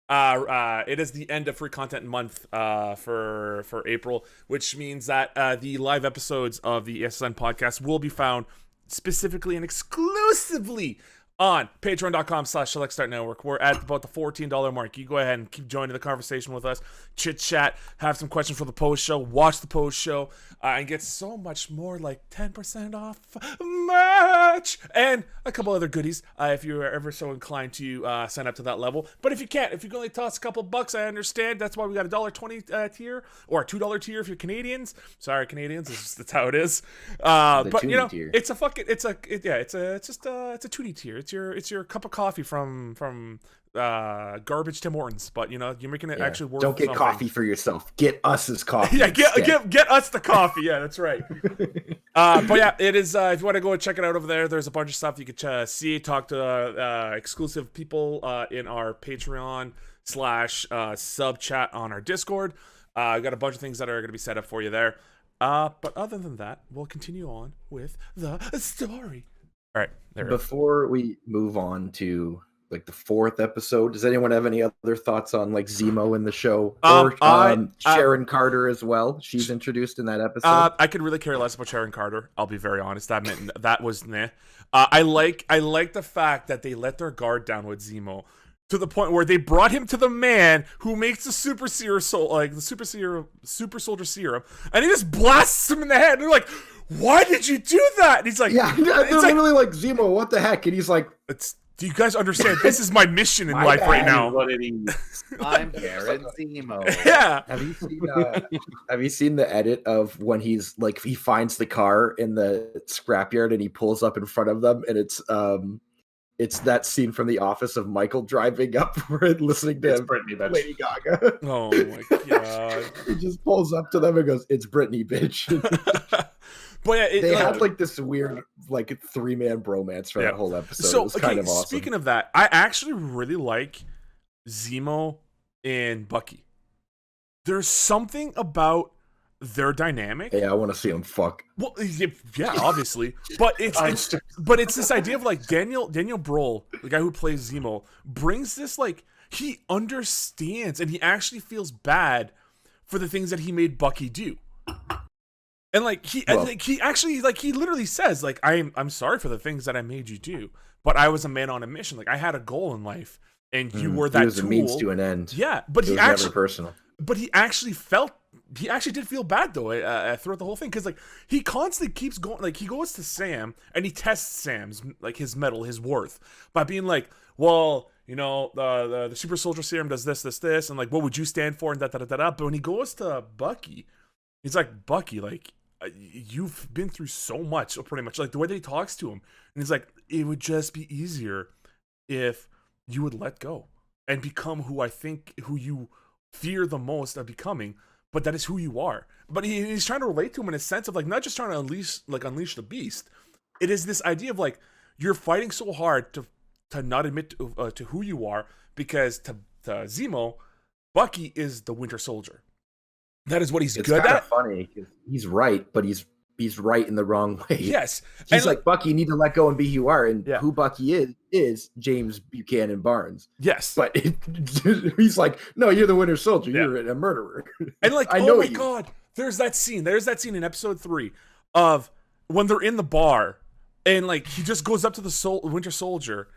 It is the end of free content month for April, which means that the live episodes of the SSN podcast will be found specifically and exclusively on patreon.com/selectstartnetwork. We're at about the $14 mark. You go ahead and keep joining the conversation with us, chit chat, have some questions for the post show, watch the post show, and get so much more, like 10% off merch and a couple other goodies if you're ever so inclined to sign up to that level. But if you can't, if you can only toss a couple bucks, I understand. That's why we got a $1.20 tier or a $2 tier if you're Canadians. Sorry, Canadians, that's how it is. But you know, tier. it's a 2D tier. It's your cup of coffee from garbage Tim Hortons, but you know you're making it actually worth. Don't get something. coffee for yourself. Get us as coffee. Yeah, get us the coffee. Yeah, that's right. But yeah, it is. If you want to go and check it out over there, there's a bunch of stuff you could see. Talk to exclusive people in our Patreon / sub chat on our Discord. We got a bunch of things that are going to be set up for you there. But other than that, we'll continue on with the story. All right. Before we move on to like the 4th episode, does anyone have any other thoughts on like Zemo in the show or Sharon Carter as well? She's introduced in that episode. I could really care less about Sharon Carter. I'll be very honest. That was meh. I like the fact that they let their guard down with Zemo to the point where they brought him to the man who makes the super soldier serum, and he just blasts him in the head. And they're like, why did you do that? And he's like, yeah, they're literally like, Zemo, what the heck? And he's like, do you guys understand? This is my mission in life right now. What it is. I'm Garrett Zemo. Yeah. Have you seen the edit of when he's like, he finds the car in the scrapyard and he pulls up in front of them, and it's that scene from The Office of Michael driving up and listening to Lady Gaga. Oh my god. He just pulls up to them and goes, "It's Britney, bitch." But yeah, they had like this weird like 3-man bromance for that whole episode. So, it was kind of awesome. Speaking of that, I actually really like Zemo and Bucky. There's something about their dynamic. Yeah, I want to see them fuck. Well, yeah, obviously, but it's this idea of like Daniel Brühl, the guy who plays Zemo, brings this like he understands and he actually feels bad for the things that he made Bucky do. And like he literally says like I'm sorry for the things that I made you do, but I was a man on a mission. Like I had a goal in life, and you were that he was tool. a means to an end. Yeah, but it he was actually never personal. But he actually did feel bad though throughout the whole thing, because like he constantly keeps going. Like he goes to Sam and he tests Sam's like his mettle, his worth, by being like, well, you know, the super soldier serum does this, and like, what would you stand for? And da da da da. But when he goes to Bucky, he's like, Bucky, like, you've been through so much, pretty much. Like the way that he talks to him, and he's like, it would just be easier if you would let go and become who you fear the most of becoming. But that is who you are. But he's trying to relate to him in a sense of like not just trying to unleash the beast. It is this idea of like you're fighting so hard to not admit to who you are, because to Zemo, Bucky is the Winter Soldier. That is what he's good at. It's funny because he's right, but he's right in the wrong way. Yes, he's like, Bucky, you need to let go and be who you are, and yeah. who Bucky is James Buchanan Barnes. Yes, but he's like, no, you're the Winter Soldier. Yeah. You're a murderer. And like, oh my god, there's that scene. There's that scene in episode 3 of when they're in the bar, and like he just goes up to the Winter Soldier,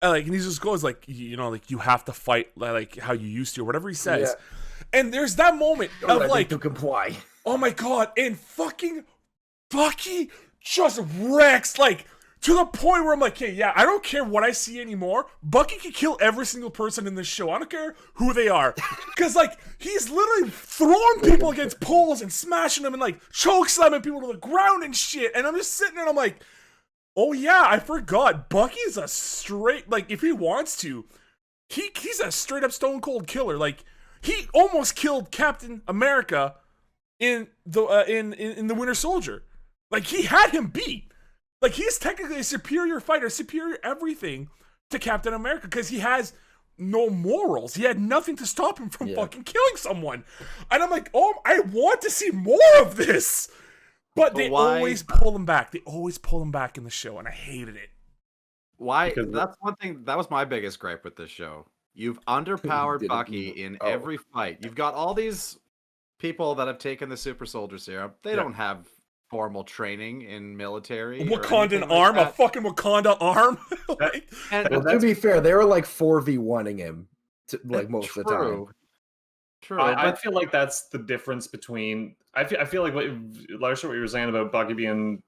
like, and he just goes like, you know, like you have to fight like how you used to, or whatever he says. Yeah. And there's that moment of like to comply. Oh my god, and fucking Bucky just wrecks, like, to the point where I'm like, hey, yeah, I don't care what I see anymore. Bucky can kill every single person in this show. I don't care who they are. Because, like, he's literally throwing people against poles and smashing them and, like, choke slamming people to the ground and shit. And I'm just sitting there and I'm like, oh yeah, I forgot. Bucky's a straight, like, if he wants to, he's a straight up stone cold killer. Like, he almost killed Captain America in the Winter Soldier. Like, he had him beat. Like, he's technically a superior fighter, superior everything to Captain America, because he has no morals. He had nothing to stop him from fucking killing someone. And I'm like, oh, I want to see more of this. But they always pull him back. They always pull him back in the show, and I hated it. Why? Because that's one thing. That was my biggest gripe with this show. You've underpowered Bucky in every fight. You've got all these people that have taken the super soldier serum. They don't have formal training in military. Wakandan arm, a fucking Wakanda arm. Like, well, to be fair, they were like 4v1ing him most of the time. True. I feel like that's the difference between. I feel like Larsha, what you were saying about Bucky being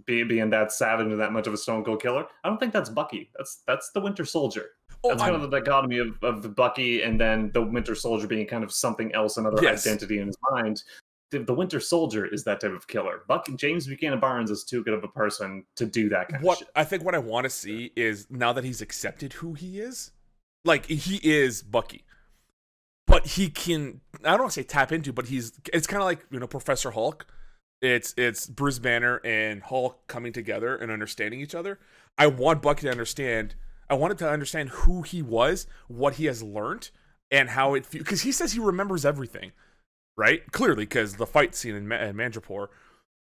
that savage and that much of a stone cold killer. I don't think that's Bucky. That's the Winter Soldier. That's kind of the dichotomy of the Bucky, and then the Winter Soldier being kind of something else, another identity in his mind. The Winter Soldier is that type of killer. James Buchanan Barnes is too good of a person to do that kind of shit. I think what I want to see is, now that he's accepted who he is, like, he is Bucky. But he can, I don't want to say tap into, but it's kind of like, you know, Professor Hulk. It's Bruce Banner and Hulk coming together and understanding each other. I want Bucky to understand. I wanted to understand who he was, what he has learned, and how it feels. Because he says he remembers everything, right? Clearly, because the fight scene in Mandrapore.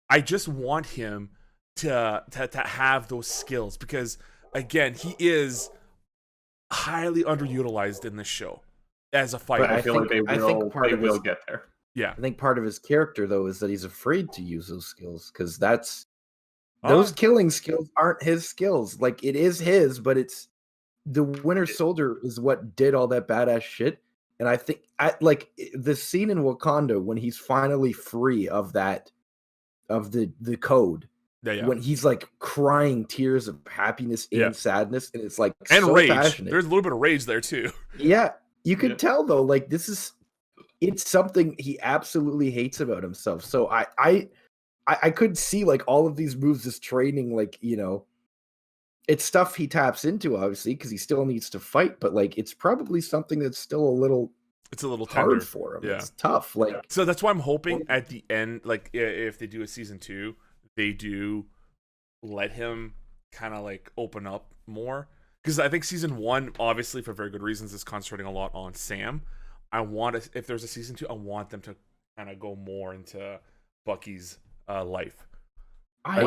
I just want him to have those skills, because, again, he is highly underutilized in this show as a fighter. I feel like they will get there. Yeah. I think part of his character, though, is that he's afraid to use those skills, because those killing skills aren't his skills. Like, it is his, but it's the Winter Soldier is what did all that badass shit. And I think, like, the scene in Wakanda when he's finally free of the code, when he's like crying tears of happiness and sadness, and it's like and so rage. Passionate. There's a little bit of rage there too. Yeah, you could tell though. Like, it's something he absolutely hates about himself. So I could see like all of these moves as training, like, you know, it's stuff he taps into, obviously, because he still needs to fight, but like it's probably something that's still a little hard tender for him. Yeah. It's tough. Like, so that's why I'm hoping at the end, like, if they do a season 2, they do let him kind of like open up more, because I think season 1, obviously for very good reasons, is concentrating a lot on Sam. If there's a season 2, I want them to kind of go more into Bucky's life. I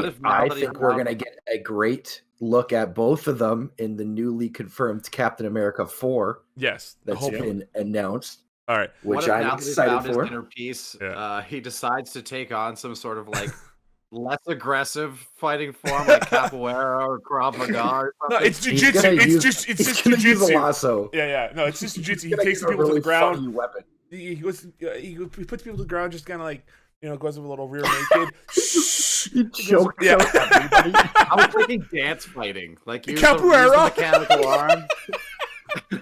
think we're going to get a great look at both of them in the newly confirmed Captain America 4. Yes. That's been announced. All right. Which I'm excited for. His inner peace, he decides to take on some sort of like less aggressive fighting form, like capoeira or Krav Maga or something. No, it's jiu-jitsu. It's just jiu-jitsu. Lasso. Yeah. No, it's just jiu-jitsu. He takes people to the ground. Weapon. He puts people to the ground, just kind of like, you know, goes with a little rear naked. Choke everybody. I was thinking dance fighting, like use capoeira, mechanical arm.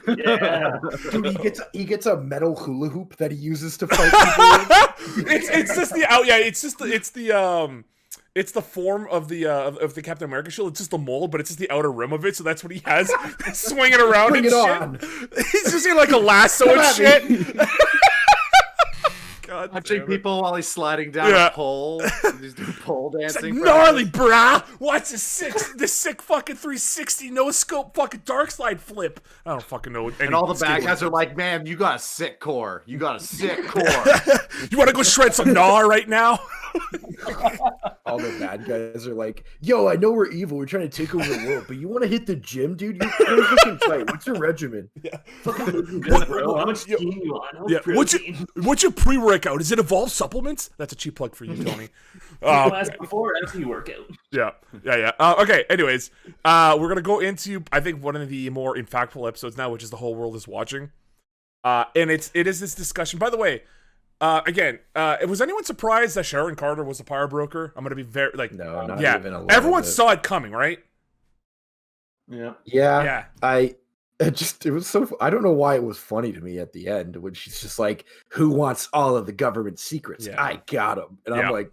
Yeah. Dude, he gets a metal hula hoop that he uses to fight people. it's just the it's the form of the Captain America shield. It's just the mold, but it's just the outer rim of it. So that's what he has swinging around Bring and it shit. on. He's just in like a lasso Come and at shit. me. God Punching damn it. people while he's sliding down Yeah. a pole. He's doing pole It's like dancing. gnarly, brah. Watch the sick fucking 360 no scope fucking dark slide flip. I don't fucking know. And all the bad guys are like, man, you got a sick core. You got a sick core. You want to go shred some gnar right now? All the bad guys are like, yo, I know we're evil. We're trying to take over the world, but you want to hit the gym, dude? You're looking tight. What's your regimen? What- Bro, how much yeah. steam you want? No Yeah, protein. what's your pre-workout? Does it involve supplements? That's a cheap plug for you, Tony. Last before and after you work out. Yeah. Okay. Anyways, we're gonna go into I think one of the more impactful episodes now, which is the whole world is watching. And it is this discussion. By the way, again, was anyone surprised that Sharon Carter was a power broker? I'm gonna be very like, No, not yeah. even a little Everyone bit. saw it coming, right? Yeah. Yeah, Yeah. it was so. I don't know why it was funny to me at the end when she's just like, "Who wants all of the government secrets? Yeah. I got them," and Yeah. I'm like,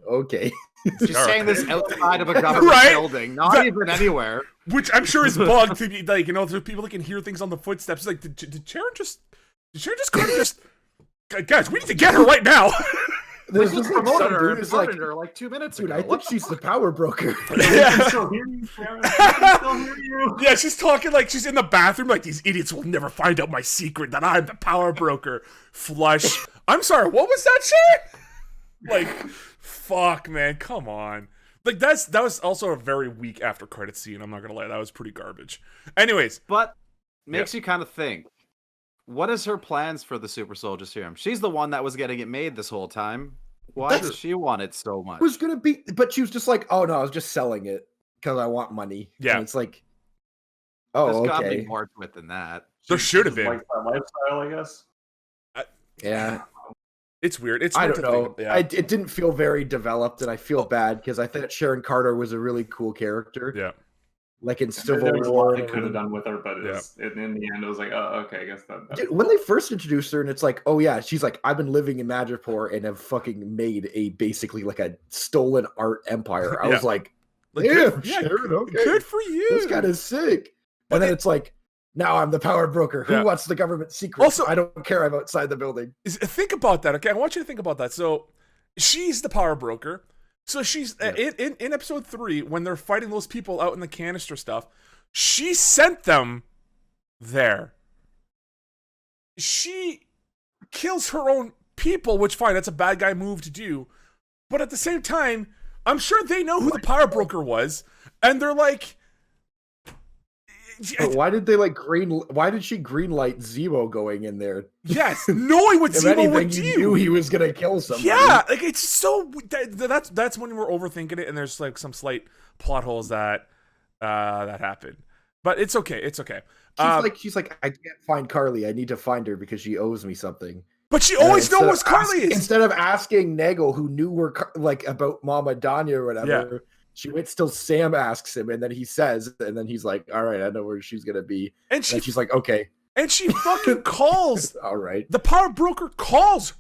"Okay." She's All saying right. this outside of a government Right? building, not That- even anywhere. Which I'm sure is bugged to be like, there's people that can hear things on the footsteps. Like, did Sharon just Carter just? Guys, we need to get her right now. There's We just just like promoted some her dude and who's like, promoted her like 2 minutes "Dude, ago. I think What the she's the power broker." I can still hear you, Sharon. I can still hear you. Yeah, she's talking like she's in the bathroom, like these idiots will never find out my secret that I'm the power broker. Flush. I'm sorry, what was that shit? Like, fuck, man, come on. Like that was also a very weak after credit scene. I'm not gonna lie, that was pretty garbage. Anyways, But makes you kind of think, what is her plans for the super soldier serum? She's the one that was getting it made this whole time. Why does she want it so much? was gonna be, but she was just like, "Oh no, I was just selling it because I want money." Yeah. and it's like, There's "Oh, gotta be okay, more to it than that. there should have Just been. like that lifestyle, I guess. yeah." It's weird. It's I weird don't to know. think. Yeah. It didn't feel very developed, and I feel bad because I thought Sharon Carter was a really cool character. Yeah. Like in There Civil was a War. lot they and could have everything. done with her, but in the end, it was like, oh, okay, I guess that. Dude, when they first introduced her, and it's like, oh yeah, she's like, I've been living in Madripoor and have fucking made a basically like a stolen art empire. I Yeah. was like, Like, yeah, good, Sharon, okay, good for you. this guy is sick. But And then it's like, now I'm the power broker. Who Yeah. wants the government secrets? Also- I don't care. I'm outside the building. Think about that, okay? I want you to think about that. So, she's the power broker. So she's in episode 3 when they're fighting those people out in the canister stuff. She sent them there. She kills her own people, which fine, that's a bad guy move to do. But at the same time, I'm sure they know who the power broker was, and they're like, But why did they like why did she greenlight Zemo going in there? yes, knowing what If Zemo anything, would you do. knew he was gonna kill somebody. Yeah, like it's so that's when we're overthinking it, and there's like some slight plot holes that happen. But it's okay. It's okay. She's like, I can't find Carly. I need to find her because she owes me something. But she And always instead knows of Carly is. Instead of asking Nagel, who knew like about Mama Danya or whatever, she waits till Sam asks him, and then he says, and then he's like, "All right, I know where she's gonna be." And she's like, "Okay, she fucking calls. all right." The power broker calls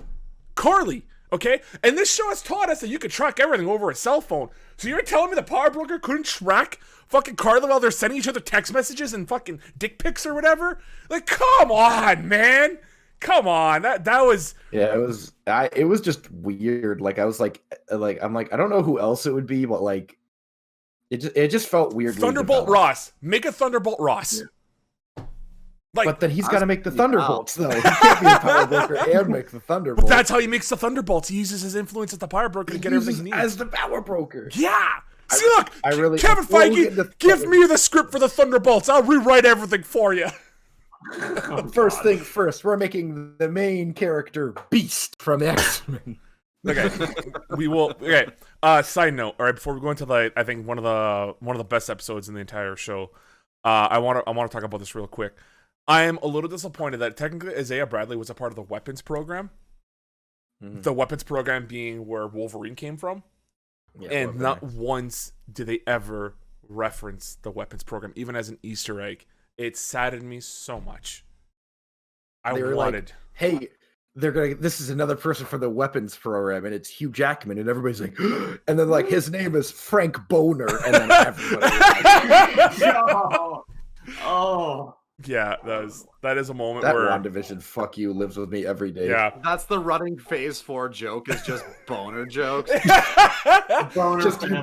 Carly. Okay, and this show has taught us that you can track everything over a cell phone. So you're telling me the power broker couldn't track fucking Carly while they're sending each other text messages and fucking dick pics or whatever? Like, come on, man. Come on. That was Yeah, it was just weird. Like I was like I'm like, I don't know who else it would be, but like it just felt weird. Thunderbolt Ross. Make a Thunderbolt Ross. Yeah. Like, But then he's got to make the Wow. Thunderbolts, though. He can't be a power broker and make the Thunderbolts. but that's how he makes the Thunderbolts. He uses his influence as the power broker to get everything he needs. as the power broker. Yeah. See, look, I really- Kevin we'll Feige, get into give me the script for the Thunderbolts. I'll rewrite everything for you. Oh, First God. thing first, we're making the main character Beast from X-Men. Okay, we will. Okay. Side note. All right, before we go into I think one of the best episodes in the entire show. I want to talk about this real quick. I am a little disappointed that technically Isaiah Bradley was a part of the weapons program. The weapons program being where Wolverine came from, and not once did they ever reference the weapons program, even as an Easter egg, it saddened me so much. I They were wanted. like, hey, this is another person from the weapons program, and it's Hugh Jackman, and everybody's like, and then like his name is Frank Boner, and then everybody Oh. Yeah, that is a moment that where WandaVision fuck you lives with me every day. yeah. That's the running phase 4 joke, is just boner jokes. Just you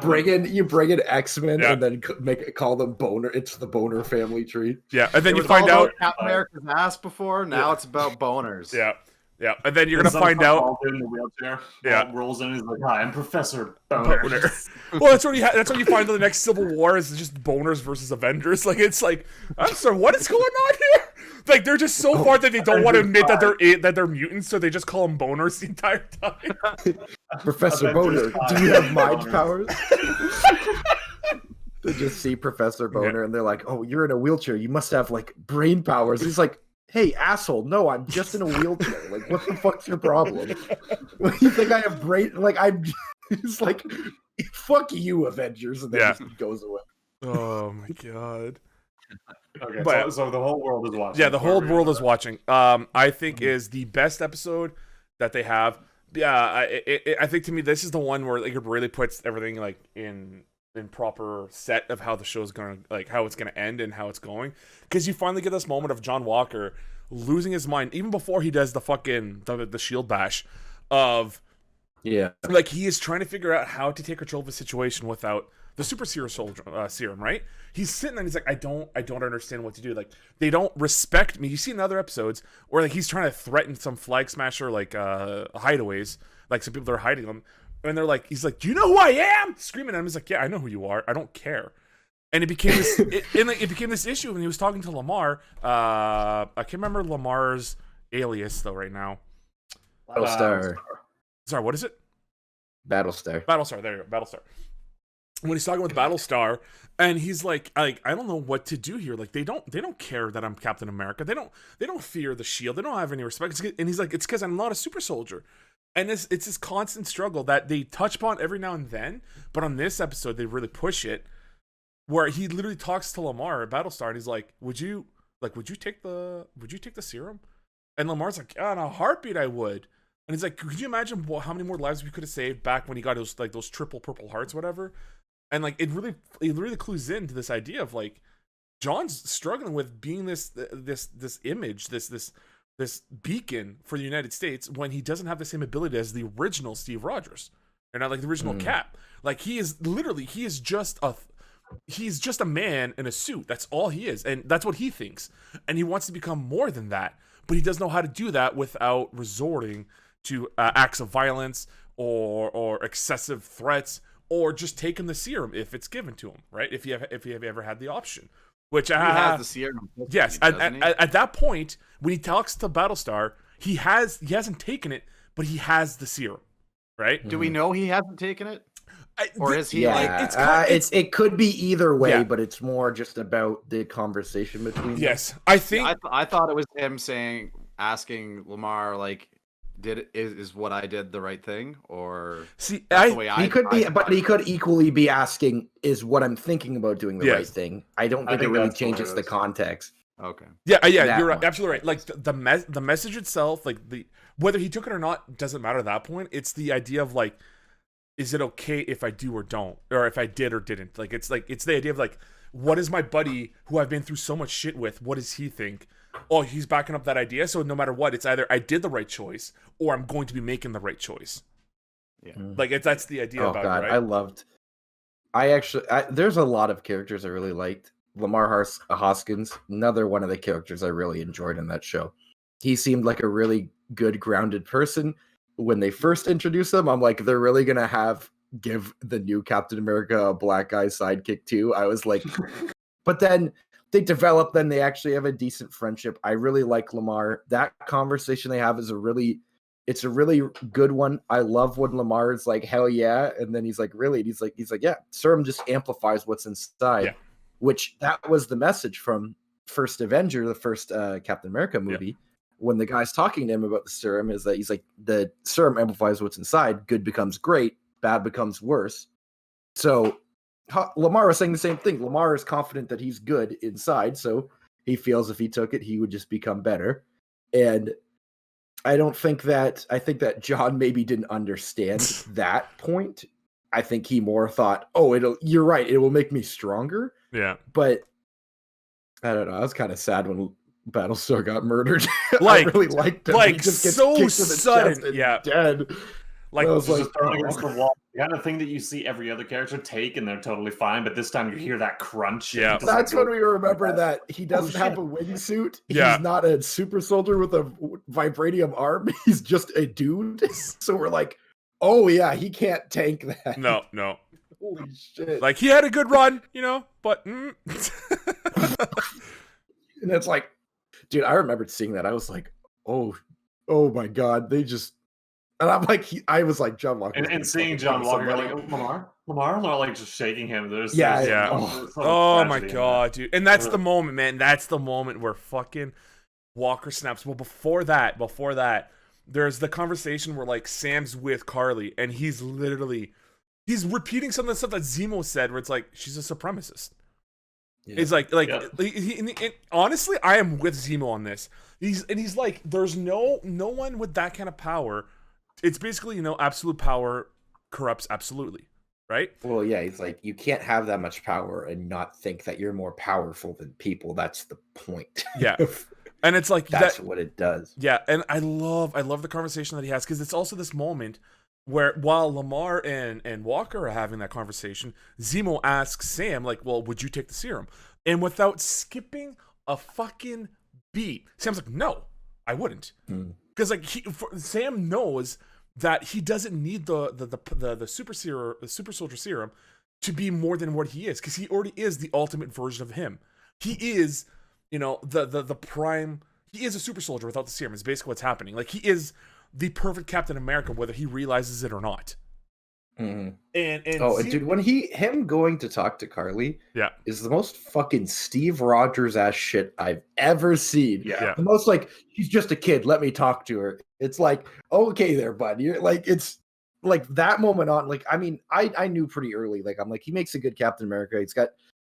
bring in X-Men Yeah. and then call them Boner. It's the Boner family tree. Yeah, and then It you was find all out. about Captain America's ass before. Now it's about boners. Yeah, yeah, and then you're gonna Some find out. football dude in the wheelchair. Yeah. Rolls in and he's like, "Hi, I'm Professor Boner." Boner. Well, that's what you find in the next Civil War is just boners versus Avengers. Like it's like, I'm sorry, what is going on here? Like they're just so far that they don't want to admit that they're mutants, so they just call them boners the entire time. Professor Avengers Boner, do you have mind Boners. powers? They just see Professor Boner and they're like, "Oh, you're in a wheelchair. You must have like brain powers." He's like, "Hey, asshole! No, I'm just in a wheelchair. Like, what the fuck's your problem? You think I have brain? Like, I'm." It's like, "Fuck you, Avengers," and then Yeah. just goes away. Oh my god. Okay, But- so the whole world is watching. Yeah, the whole world is watching. I think is the best episode that they have. Yeah, I think to me this is the one where like it really puts everything like in proper set of how the show's gonna like how it's gonna end and how it's going, because you finally get this moment of John Walker losing his mind even before he does the fucking the shield bash of Yeah. like he is trying to figure out how to take control of a situation without the super serum, right? He's sitting there and he's like, I don't understand what to do. Like they don't respect me. You see in other episodes where like he's trying to threaten some flag smasher like hideaways, like some people that are hiding them, and they're like, he's like, do you know who I am? Screaming at him. He's like, yeah, I know who you are. I don't care. And it became this it became this issue when he was talking to Lamar. I can't remember Lamar's alias though right now. Battlestar. Sorry, what is it? Battlestar. Battlestar. There you go. Battlestar. When he's talking with Battlestar, and he's like, I don't know what to do here. Like they don't care that I'm Captain America. They don't fear the shield. They don't have any respect. And he's like, it's because I'm not a super soldier. And it's this constant struggle that they touch upon every now and then. But on this episode, they really push it, where he literally talks to Lamar at Battlestar, and he's like, would you take the serum? And Lamar's like, yeah, in a heartbeat, I would. And he's like, could you imagine how many more lives we could have saved back when he got those triple purple hearts, whatever? And like it really clues into this idea of like John's struggling with being this image, this beacon for the United States when he doesn't have the same ability as the original Steve Rogers, and not like the original Cap. Like he is just a man in a suit. That's all he is, and that's what he thinks. And he wants to become more than that, but he doesn't know how to do that without resorting to acts of violence or excessive threats, or just taking the serum if it's given to him, right? If you have ever had the option, which He has the serum. yes, at that point when he talks to Battlestar, he hasn't taken it, but he has the serum, right? Do we know he hasn't taken it? Or is he Yeah, like it could be either way, Yeah. but it's more just about the conversation between them. Yes, I think I thought it was him asking Lamar like, is what I did the right thing, or see that's the way He could be, but he could equally be asking, "Is what I'm thinking about doing the Yes. right thing?" I don't I think it think really that's what changes it the is. context. okay. yeah, that you're one. absolutely right. Like the message itself, like whether he took it or not doesn't matter at that point. It's the idea of like, is it okay if I do or don't, or if I did or didn't? Like it's the idea of like, what is my buddy who I've been through so much shit with? What does he think? Oh, he's backing up that idea. So no matter what, it's either I did the right choice or I'm going to be making the right choice. Yeah. Like that's the idea Oh about god, it, I right? loved. There's a lot of characters I really liked. Lamar Hoskins, another one of the characters I really enjoyed in that show. He seemed like a really good, grounded person. When they first introduced him, I'm like, they're really gonna give the new Captain America a black guy sidekick too. I was like, but then they develop, then they actually have a decent friendship. I really like Lamar. That conversation they have is a really good one. I love when Lamar is like, hell yeah. And then he's like, really? And he's like, yeah, serum just amplifies what's inside. Yeah. Which that was the message from First Avenger, the first Captain America movie. When the guy's talking to him about the serum, is that he's like, the serum amplifies what's inside. Good becomes great, bad becomes worse. So Lamar was saying the same thing. Lamar is confident that he's good inside, so he feels if he took it, he would just become better. And I think that John maybe didn't understand that point. I think he more thought, oh, you're right, it will make me stronger. Yeah. But I don't know. I was kind of sad when Battlestar got murdered. Like, I really liked him. like, He just gets so kicked in the sudden, chest and yeah. dead. Like, I was Just like, thrown oh. against the wall. The kind of thing that you see every other character take, and they're totally fine. But this time, you hear that crunch. and Yeah. it just, That's like, when we remember that he doesn't have shit. a wingsuit. Yeah. He's not a super soldier with a vibranium arm. He's just a dude. So we're like, oh yeah, he can't tank that. no. Holy shit. Like, he had a good run, but And it's like, dude, I remembered seeing that. I was like, oh my God. They just, and I'm like, I was like, John Walker. And seeing John Walker, you're like, oh, Lamar, or like just shaking him. There's Yeah, yeah. there's so much Oh my tragedy in God, dude. And that's Really? the moment, man. That's the moment where fucking Walker snaps. Well, before that, there's the conversation where like Sam's with Carly and he's repeating some of the stuff that Zemo said where it's like, she's a supremacist. Yeah. It's like Yeah. and honestly, I am with Zemo on this. He's like, there's no one with that kind of power. It's basically, absolute power corrupts absolutely, right? Well, yeah, he's like, you can't have that much power and not think that you're more powerful than people. That's the point. Yeah. And it's like That's what it does. Yeah, and I love the conversation that he has, because it's also this moment where while Lamar and Walker are having that conversation, Zemo asks Sam, like, well, would you take the serum? And without skipping a fucking beat, Sam's like, no, I wouldn't. Because like Sam knows that he doesn't need the super soldier serum to be more than what he is, because he already is the ultimate version of him. He is, the prime. He is a super soldier without the serum. Is basically what's happening. Like, he is the perfect Captain America, whether he realizes it or not. Mm-hmm. And dude, when him going to talk to Carly, Yeah. is the most fucking Steve Rogers ass shit I've ever seen. Yeah. The most like, she's just a kid, let me talk to her. It's like, okay there, bud. You're like, it's like that moment on. Like, I mean, I knew pretty early. Like, I'm like, he makes a good Captain America.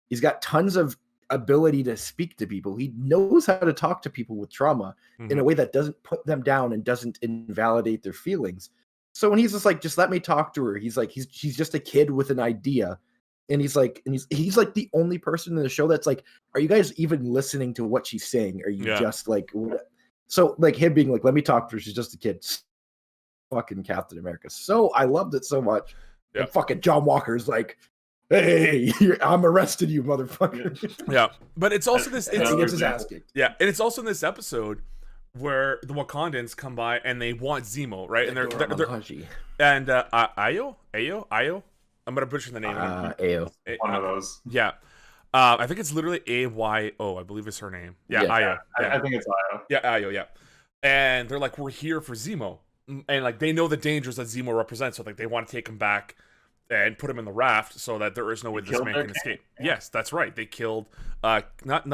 He's got tons of ability to speak to people. He knows how to talk to people with trauma in a way that doesn't put them down and doesn't invalidate their feelings. So when he's just like, just let me talk to her, he's like, he's just a kid with an idea. And he's like the only person in the show that's like, are you guys even listening to what she's saying? Are you just like, what? So like him being like, let me talk to her, she's just a kid. Fucking Captain America. So I loved it so much. Yeah. And fucking John Walker's like, hey, I'm arresting you, motherfucker. Yeah, but it's also this. And he gets his ass kicked. Yeah, and it's also in this episode where the Wakandans come by and they want Zemo, right? And they're and Ayo. I'm gonna butcher the name. Ayo. One of those. Yeah, I think it's literally Ayo. I believe is her name. Yeah, Ayo. I think it's Io. Yeah, Ayo. Yeah, and they're like, we're here for Zemo, and like they know the dangers that Zemo represents, so like they want to take him back and put him in the raft so that there is no way this man can escape. Yeah. Yes, that's right. They killed it's not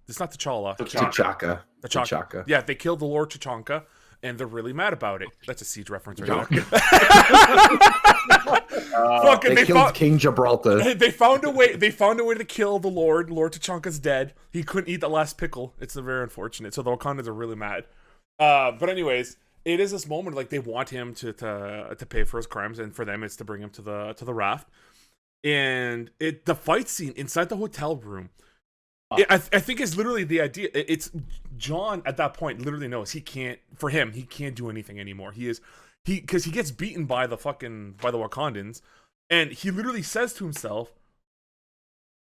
T'Challa. T'Chaka. Yeah, they killed the Lord T'Chaka, and they're really mad about it. That's a Siege reference right there. They killed King Gibraltar. They found a way to kill the Lord. Lord T'Chaka's dead. He couldn't eat the last pickle. It's very unfortunate. So the Wakandans are really mad. But anyways, it is this moment like they want him to pay for his crimes, and for them it's to bring him to the raft. And the fight scene inside the hotel room, I think is literally the idea. It's John at that point literally knows he can't do anything anymore. Because he gets beaten by the Wakandans, and he literally says to himself,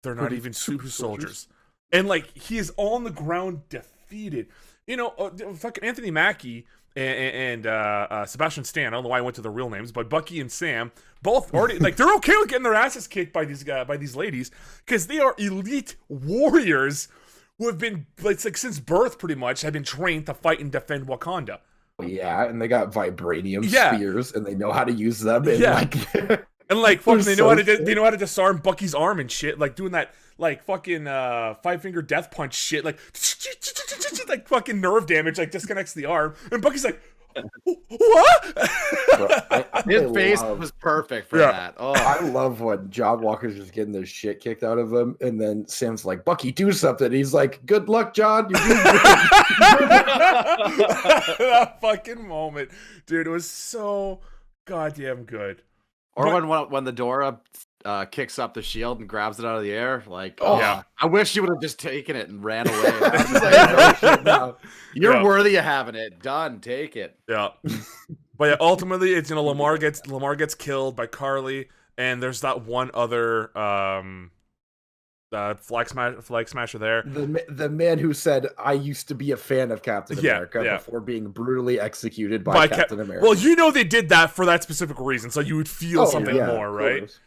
they're not even super soldiers. And like he is on the ground defeated. Fucking Anthony Mackie and Sebastian Stan. I don't know why I went to their real names, but Bucky and Sam both already like they're okay with getting their asses kicked by these ladies, because they are elite warriors who have been like since birth pretty much have been trained to fight and defend Wakanda. Yeah, and they got vibranium spears, and they know how to use them. And and like fucking they know how to disarm Bucky's arm and shit, like doing that like fucking 5-finger death punch shit, like fucking nerve damage, like disconnects the arm, and Bucky's like, What? Bro, His face love- was perfect for Yeah. that. Oh, I love when John Walker's just getting the shit kicked out of him, and then Sam's like, "Bucky, do something." He's like, "Good luck, John. You're doing good." That fucking moment, dude, it was so goddamn good. or But- when the Dora kicks up the shield and grabs it out of the air, like, Oh, yeah. I wish you would have just taken it and ran away. I was just Like, like, "Oh, shit, no." You're Yeah. worthy of having it. Done. Take it. Yeah, but yeah, ultimately, it's Lamar gets killed by Carly, and there's that one other flag smasher there. The man who said, "I used to be a fan of Captain Yeah, America yeah. before being brutally executed by Captain America." Well, you know they did that for that specific reason, so you would feel Oh, something yeah, more, of right? course.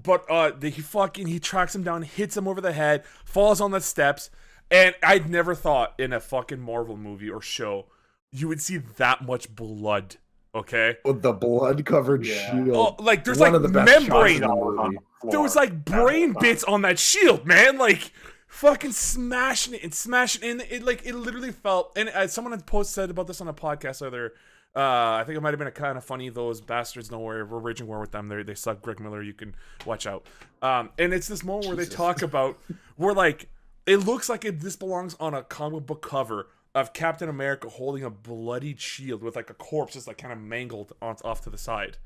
But he tracks him down, hits him over the head, falls on the steps, and I'd never thought in a fucking Marvel movie or show you would see that much blood. Okay, With the blood-covered Yeah. shield. oh, like there's One like of the best shots membrane. in the movie. There was like brain bits on that shield, man. Like fucking smashing it and smashing it. And it literally felt. And someone had said about this on a podcast earlier. I think it might have been a kind of funny. Those bastards know we're raging war with them. They suck. Greg Miller, you can watch out. And it's this moment where they talk about where like it looks like this belongs on a comic book cover of Captain America holding a bloodied shield with like a corpse just like kind of mangled off to the side.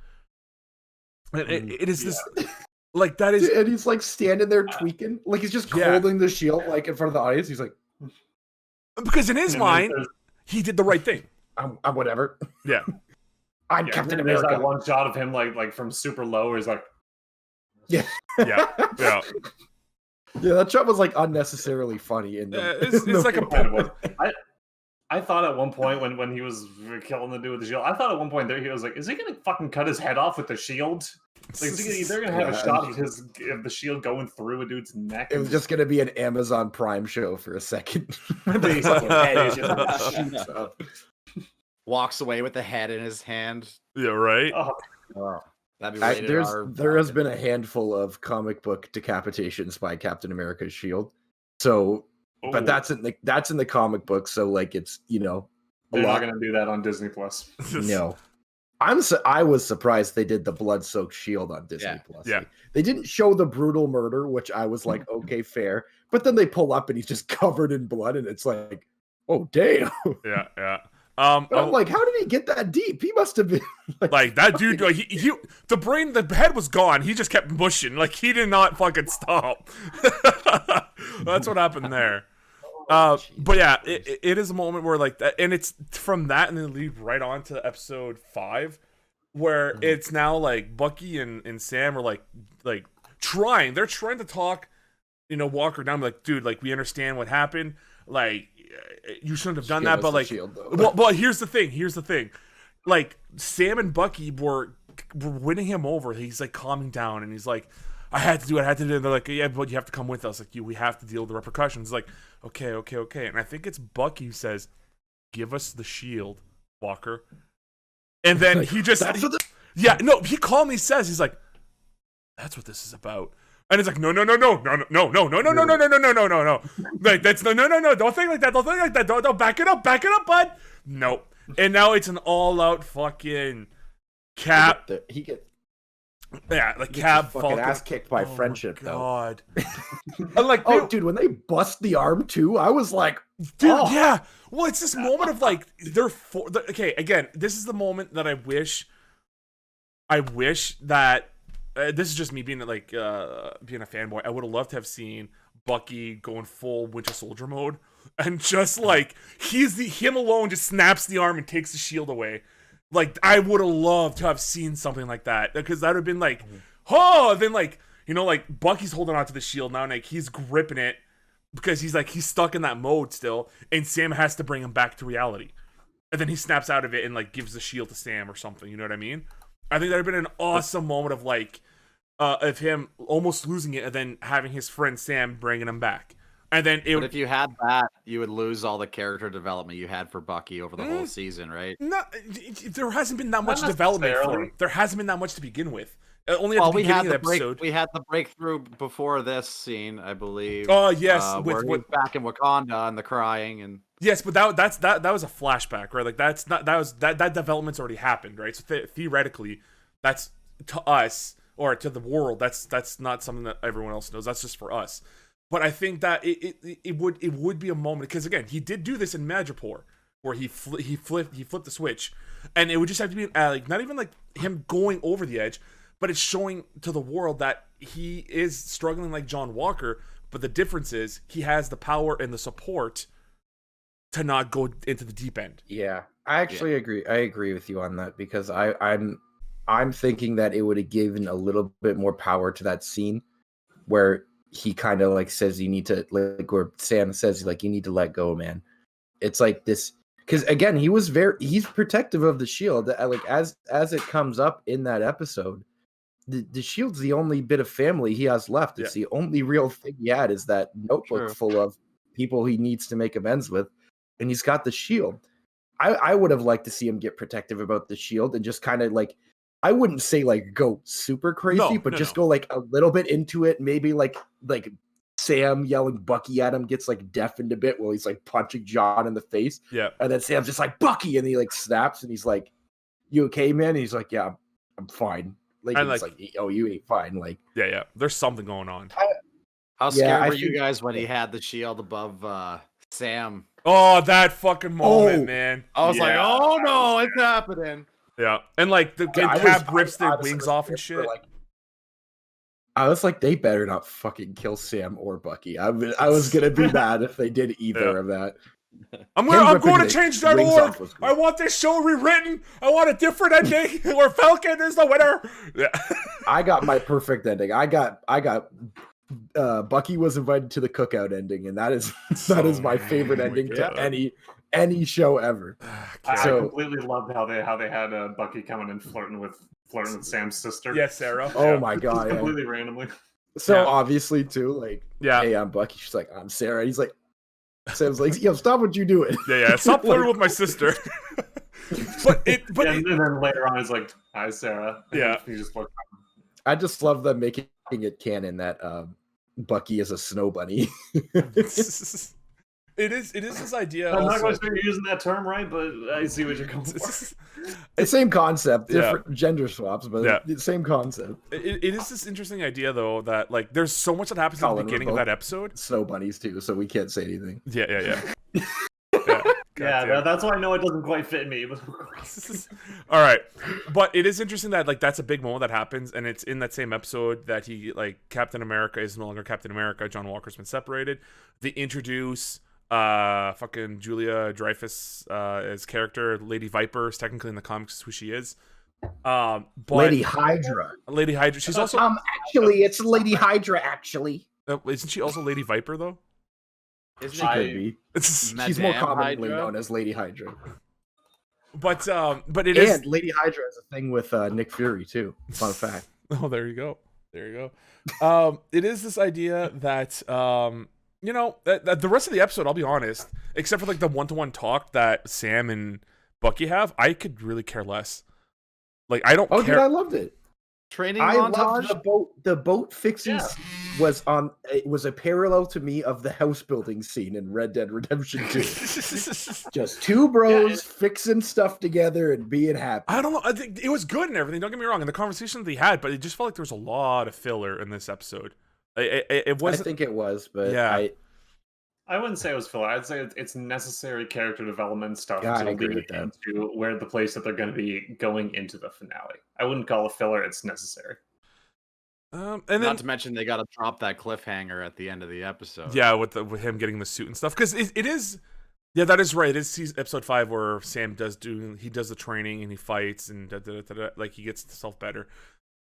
And it is this like that is And he's like standing there tweaking, like he's just Yeah. holding the shield like in front of the audience. He's like, because in his And then mind there's- he did the right thing. "I'm whatever. Yeah. I'm Yeah, Captain there's that America." one shot of him like from super low where he's like, Yeah. Yeah. Yeah, that shot was like unnecessarily funny. In the, It's in the like a kind of was. I thought at one point when he was killing the dude with the shield, I thought at one point there he was like, is he gonna fucking cut his head off with the shield? Like, they're gonna have a Yeah. shot of the shield going through a dude's neck. It was just gonna be an Amazon Prime show for a second. The fucking head is just- Shoots up. Walks away with the head in his hand. Yeah, right? Oh, That'd be rated R. There has been a handful of comic book decapitations by Captain America's shield. So, but ooh, that's in the comic book. So like it's a they're lot. not gonna do that on Disney Plus. No, I was surprised they did the blood-soaked shield on Disney Yeah. Plus. Yeah. They didn't show the brutal murder, which I was like, okay, fair. But then they pull up and he's just covered in blood, and it's like, oh damn. Yeah, yeah. But I'm like, how did he get that deep? He must have been Like that dude, like, the head was gone. He just kept mushing. Like he did not fucking stop. That's what happened there. But yeah, it is a moment where like that, and it's from that, and then lead right on to episode 5, where it's now like Bucky and Sam are like trying. They're trying to talk, Walker down. Like, dude, like we understand what happened. Like you shouldn't have done Give that. us But the like, shield, though. well, here's the thing. Like Sam and Bucky were winning him over. He's like calming down, and he's like, I had to do it. And they're like, yeah, but you have to come with us. Like, we have to deal with the repercussions. Like, okay. And I think it's Bucky who says, give us the shield, Walker. And then he just, he calmly says, he's like, that's what this is about. And it's like, no. Like, that's no. Don't think like that. Don't back it up, bud. No. And now it's an all-out fucking Cap. He gets Like his Cap fucking Falcon. ass kicked by Oh, friendship, my though. God. And like, Oh, dude, when they bust the arm too, I was like, dude, oh. yeah. Well, it's this moment of like okay. Again, this is the moment that I wish that this is just me being like being a fanboy. I would have loved to have seen Bucky going full Winter Soldier mode and just like him alone just snaps the arm and takes the shield away. Like I would have loved to have seen something like that because that would have been like, oh, then like like Bucky's holding onto the shield now and like he's gripping it because he's stuck in that mode still, and Sam has to bring him back to reality, and then he snaps out of it and like gives the shield to Sam or something. You know what I mean? I think that would have been an awesome moment of like of him almost losing it and then having his friend Sam bringing him back. And then But if you had that, you would lose all the character development you had for Bucky over the whole season, right? No, there hasn't been that much Not development for him. necessarily. There hasn't been that much to begin with. Only at the beginning of the episode. We had the breakthrough before this scene, I believe. Oh yes, where he's back in Wakanda and the crying and. Yes, but that was a flashback, right? Like that development's already happened, right? So theoretically, that's to us or to the world. That's not something that everyone else knows. That's just for us. But I think that it would be a moment because again, he did do this in Madripoor where he flipped the switch, and it would just have to be like not even like him going over the edge, but it's showing to the world that he is struggling like John Walker. But the difference is he has the power and the support to not go into the deep end. Yeah, I actually agree. I agree with you on that because I'm thinking that it would have given a little bit more power to that scene where he kind of like says you need to like, where Sam says like you need to let go, man. It's like this because again he's protective of the shield. Like as it comes up in that episode, the shield's the only bit of family he has left. It's the only real thing he had is that notebook full of people he needs to make amends with. And he's got the shield. I would have liked to see him get protective about the shield and just kind of like, I wouldn't say like go super crazy, but just go like a little bit into it. Maybe like Sam yelling Bucky at him gets like deafened a bit while he's like punching John in the face. Yeah. And then Sam's just like Bucky, and he like snaps and he's like, "You okay, man?" And he's like, "Yeah, I'm fine." Like it's like, "Oh, you ain't fine." Like yeah. There's something going on. How scared were you guys when he had the shield above Sam? Oh, that fucking moment, man. I was like, oh no, it's happening. Yeah. And like the Cap rips their wings off and shit. Like, I was like, they better not fucking kill Sam or Bucky. I was gonna be mad if they did either of that. I'm going to change that org. I want this show rewritten. I want a different ending where Falcon is the winner. Yeah. I got my perfect ending. I got Bucky was invited to the cookout ending, and that is my favorite ending to any show ever. I completely loved how they had Bucky coming and flirting with Sam's sister. Yes, Sarah. Oh my god, completely randomly. So obviously too, like, hey, I'm Bucky. She's like, I'm Sarah. He's like, Sam's like, yo, stop what you doing. Yeah, stop flirting with my sister. but and then later on, he's like, hi, Sarah. Yeah, he just looked. I just love them making it canon that Bucky is a snow bunny. It is this idea. I'm not going to say you're using that term right, but I see what you're going for. It's the same concept, different gender swaps, but the same concept. It is this interesting idea though that like there's so much that happens at the beginning of that episode. Snow bunnies too, so we can't say anything. Yeah. That's why I know it doesn't quite fit me. All right, but it is interesting that like that's a big moment that happens, and it's in that same episode that he like Captain America is no longer Captain America. John Walker's been separated. They introduce fucking Julia Dreyfus as character. Lady Viper is technically in the comics who she is. But Lady Hydra. She's also actually it's Lady Hydra actually. Isn't she also Lady Viper though? She could be. She's more commonly known as Lady Hydra. But it is. And Lady Hydra is a thing with Nick Fury too. Fun fact. Oh, there you go. It is this idea that you know, that the rest of the episode, I'll be honest, except for like the one-to-one talk that Sam and Bucky have, I could really care less. Like I don't care. Dude, I loved it. Training I montage. loved the boat fixing was a parallel to me of the house building scene in Red Dead Redemption 2. Just two bros fixing stuff together and being happy. I don't know. I think it was good and everything. Don't get me wrong. And the conversation they had, but it just felt like there was a lot of filler in this episode. It was. I think it was, but yeah. I wouldn't say it was filler. I'd say it's necessary character development stuff to lead into where the place that they're going to be going into the finale. I wouldn't call it filler. It's necessary. And then, not to mention they got to drop that cliffhanger at the end of the episode. Yeah, with him getting the suit and stuff. Because it is. Yeah, that is right. It is episode 5 where Sam does the training and he fights and like he gets himself better.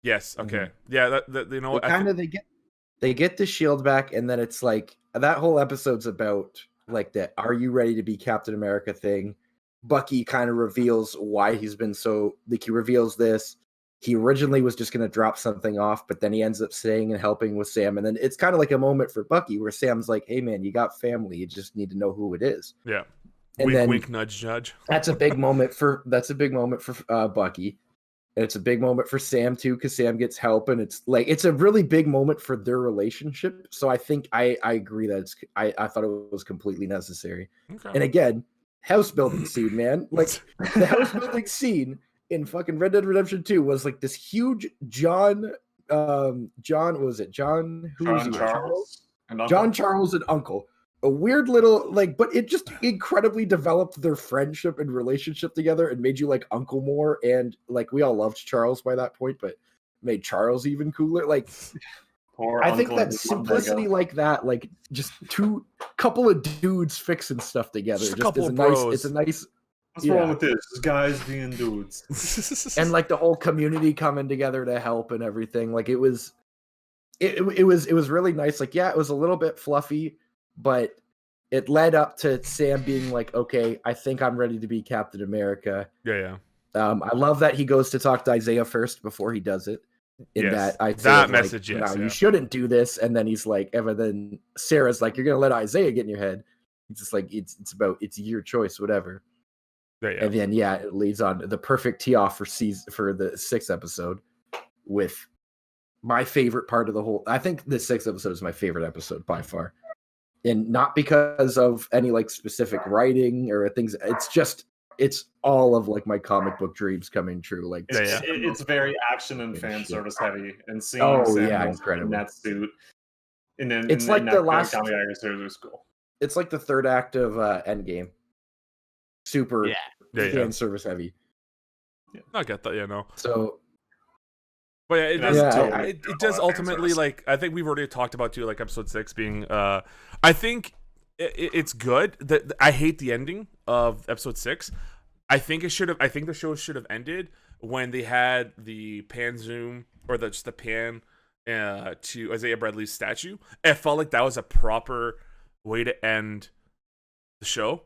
Yes. Okay. Mm-hmm. Yeah. That you know. They get the shield back, and then it's like that whole episode's about like that. Are you ready to be Captain America thing? Bucky kind of reveals why he's been so like he reveals this. He originally was just going to drop something off, but then he ends up staying and helping with Sam. And then it's kind of like a moment for Bucky where Sam's like, hey man, you got family. You just need to know who it is. Yeah. And wink, then, wink, nudge, nudge. That's a big moment for Bucky. And it's a big moment for Sam too, because Sam gets help, and it's like it's a really big moment for their relationship. So I think I agree that I thought it was completely necessary. Okay. And again, house building scene, man. Like the house building scene in fucking Red Dead Redemption 2 was like this huge John what was it? John Charles and Uncle. John Charles and Uncle. A weird little like, but it just incredibly developed their friendship and relationship together and made you like Uncle more. And like we all loved Charles by that point, but made Charles even cooler. Like I think that simplicity like that, like just couple of dudes fixing stuff together, Just a just couple is of nice. bros. It's a nice. What's wrong with this? Guys being dudes. And like the whole community coming together to help and everything. Like it was really nice. Like yeah, it was a little bit fluffy, but it led up to Sam being like, okay, I think I'm ready to be Captain America. Yeah. I love that he goes to talk to Isaiah first before he does it. In Yes. that Isaiah's That like, message, yes, no, yeah. you shouldn't do this. And then he's like, and then Sarah's like, you're gonna let Isaiah get in your head. It's just like it's your choice, whatever. Yeah. And then it leads on to the perfect tee off for the 6th episode with my favorite part of the whole. I think the 6th episode is my favorite episode by far, and not because of any like specific writing or things. It's all of like my comic book dreams coming true. Like Yeah. It's very action and fan service heavy, and seeing incredible. in that suit, and then It's like the last comic series was cool. It's like the 3rd act of Endgame. Super fan service heavy. Yeah. I get that. Yeah, no. So, but yeah, it Yeah, does. yeah, It does ultimately like I think we've already talked about too, like episode 6 being. I think it's good. That I hate the ending of episode 6. I think the show should have ended when they had the pan zoom or just the pan to Isaiah Bradley's statue. It felt like that was a proper way to end the show.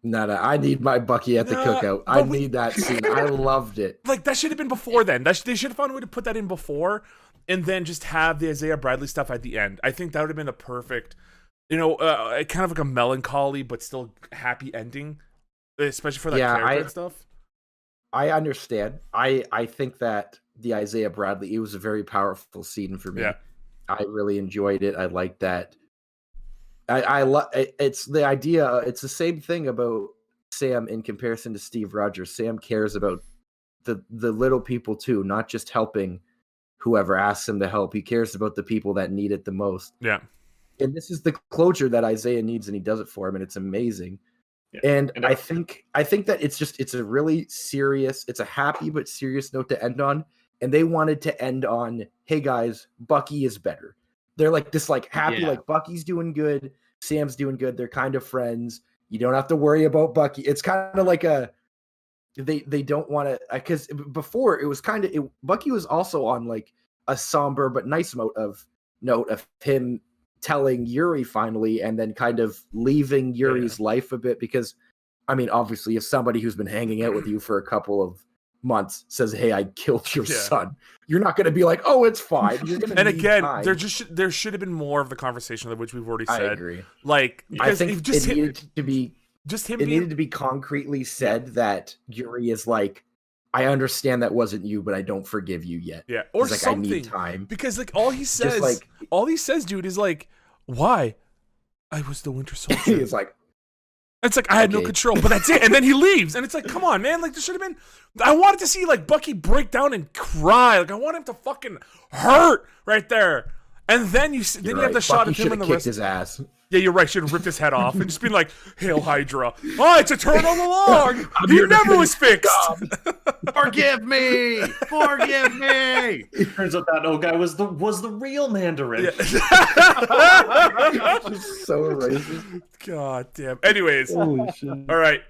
No, I need my Bucky at the cookout. I need that scene. I loved it. Like that should have been before then. They should have found a way to put that in before, and then just have the Isaiah Bradley stuff at the end. I think that would have been a perfect, kind of like a melancholy but still happy ending, especially for that character and stuff. I understand. I think that the Isaiah Bradley, it was a very powerful scene for me. Yeah. I really enjoyed it. I like that. It's the idea. It's the same thing about Sam in comparison to Steve Rogers. Sam cares about the little people too, not just helping whoever asks him to help. He cares about the people that need it the most. Yeah. And this is the closure that Isaiah needs, and he does it for him, and it's amazing. Yeah. And I think that it's a really serious, it's a happy but serious note to end on. And they wanted to end on, hey guys, Bucky is better. They're like this, like happy, like Bucky's doing good, Sam's doing good. They're kind of friends. You don't have to worry about Bucky. It's kind of like they don't want to, because before it was kind of Bucky was also on like a somber but nice note of him telling Yuri finally, and then kind of leaving Yuri's life a bit, because I mean, obviously, if somebody who's been hanging out with you for a couple of months says, "Hey, I killed your son," you're not going to be like, "Oh, it's fine." You're going to. And again, there should have been more of the conversation, which we've already said. I agree. Like, I think it needed to be needed to be concretely said that Yuri is like, I understand that wasn't you, but I don't forgive you yet. Yeah, or like, something. I need time, because like all he says, dude, is like, "Why? I was the Winter Soldier." He's like. It's like, I had no control, but that's it. And then he leaves. And it's like, come on, man. Like, there should have been... I wanted to see, like, Bucky break down and cry. Like, I want him to fucking hurt right there. And then you have the shot of him in the wrist. His ass. Yeah, you're right. Should have ripped his head off and just been like, "Hail Hydra! Oh, it's Eternal along. He never was fixed." Forgive me! Forgive me! Turns out that old guy was the real Mandarin. Yeah. So racist. God damn. Anyways, holy shit. All right.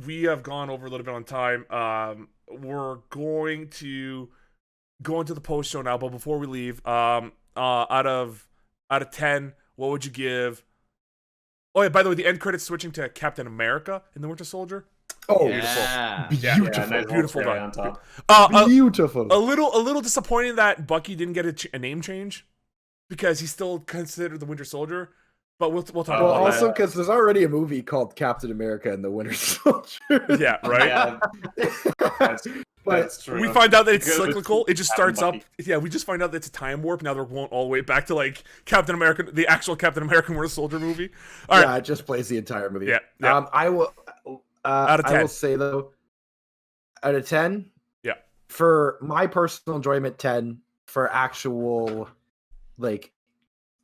We have gone over a little bit on time. We're going to go into the post show now, but before we leave, out of 10, what would you give? Oh yeah, by the way, the end credits switching to Captain America in the Winter Soldier. Oh, beautiful, beautiful guy on top. Beautiful. A little disappointing that Bucky didn't get a name change, because he's still considered the Winter Soldier. But we'll talk about that. Well, also because there's already a movie called Captain America and the Winter Soldier. Yeah, right. But But That's true. We find out that it's Because cyclical. It just Captain starts up. Bucky. Yeah, we just find out that it's a time warp. Now they're going all the way back to like Captain America, the actual Captain American Winter Soldier movie. All right. yeah, it just plays the entire movie. Yeah. I will. Out of I 10. will say though, out of 10. Yeah. For my personal enjoyment, 10. For actual, like,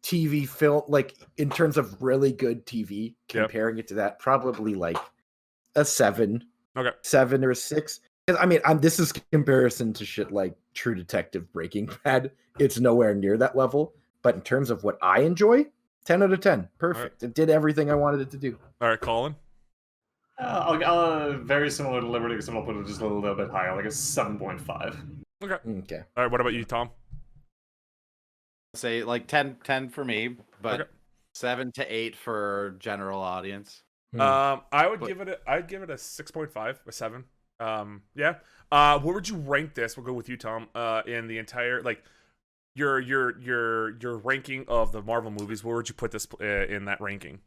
TV film, like in terms of really good TV, comparing it to that, probably like a 7. Okay. 7 or 6. I mean, this is comparison to shit like True Detective, Breaking Bad. It's nowhere near that level. But in terms of what I enjoy, 10 out of 10. Perfect. It did everything I wanted it to do. All right, Colin. I'll very similar to Liberty, because I'll put it just a little bit higher, like a 7.5. Okay. Okay. All right. What about you, Tom? Say like 10 for me, but Okay. 7 to 8 for general audience. I would But- give it. I'd give it a 6.5, a 7. Yeah. Where would you rank this? We'll go with you, Tom. In the entire like your ranking of the Marvel movies. Where would you put this in that ranking?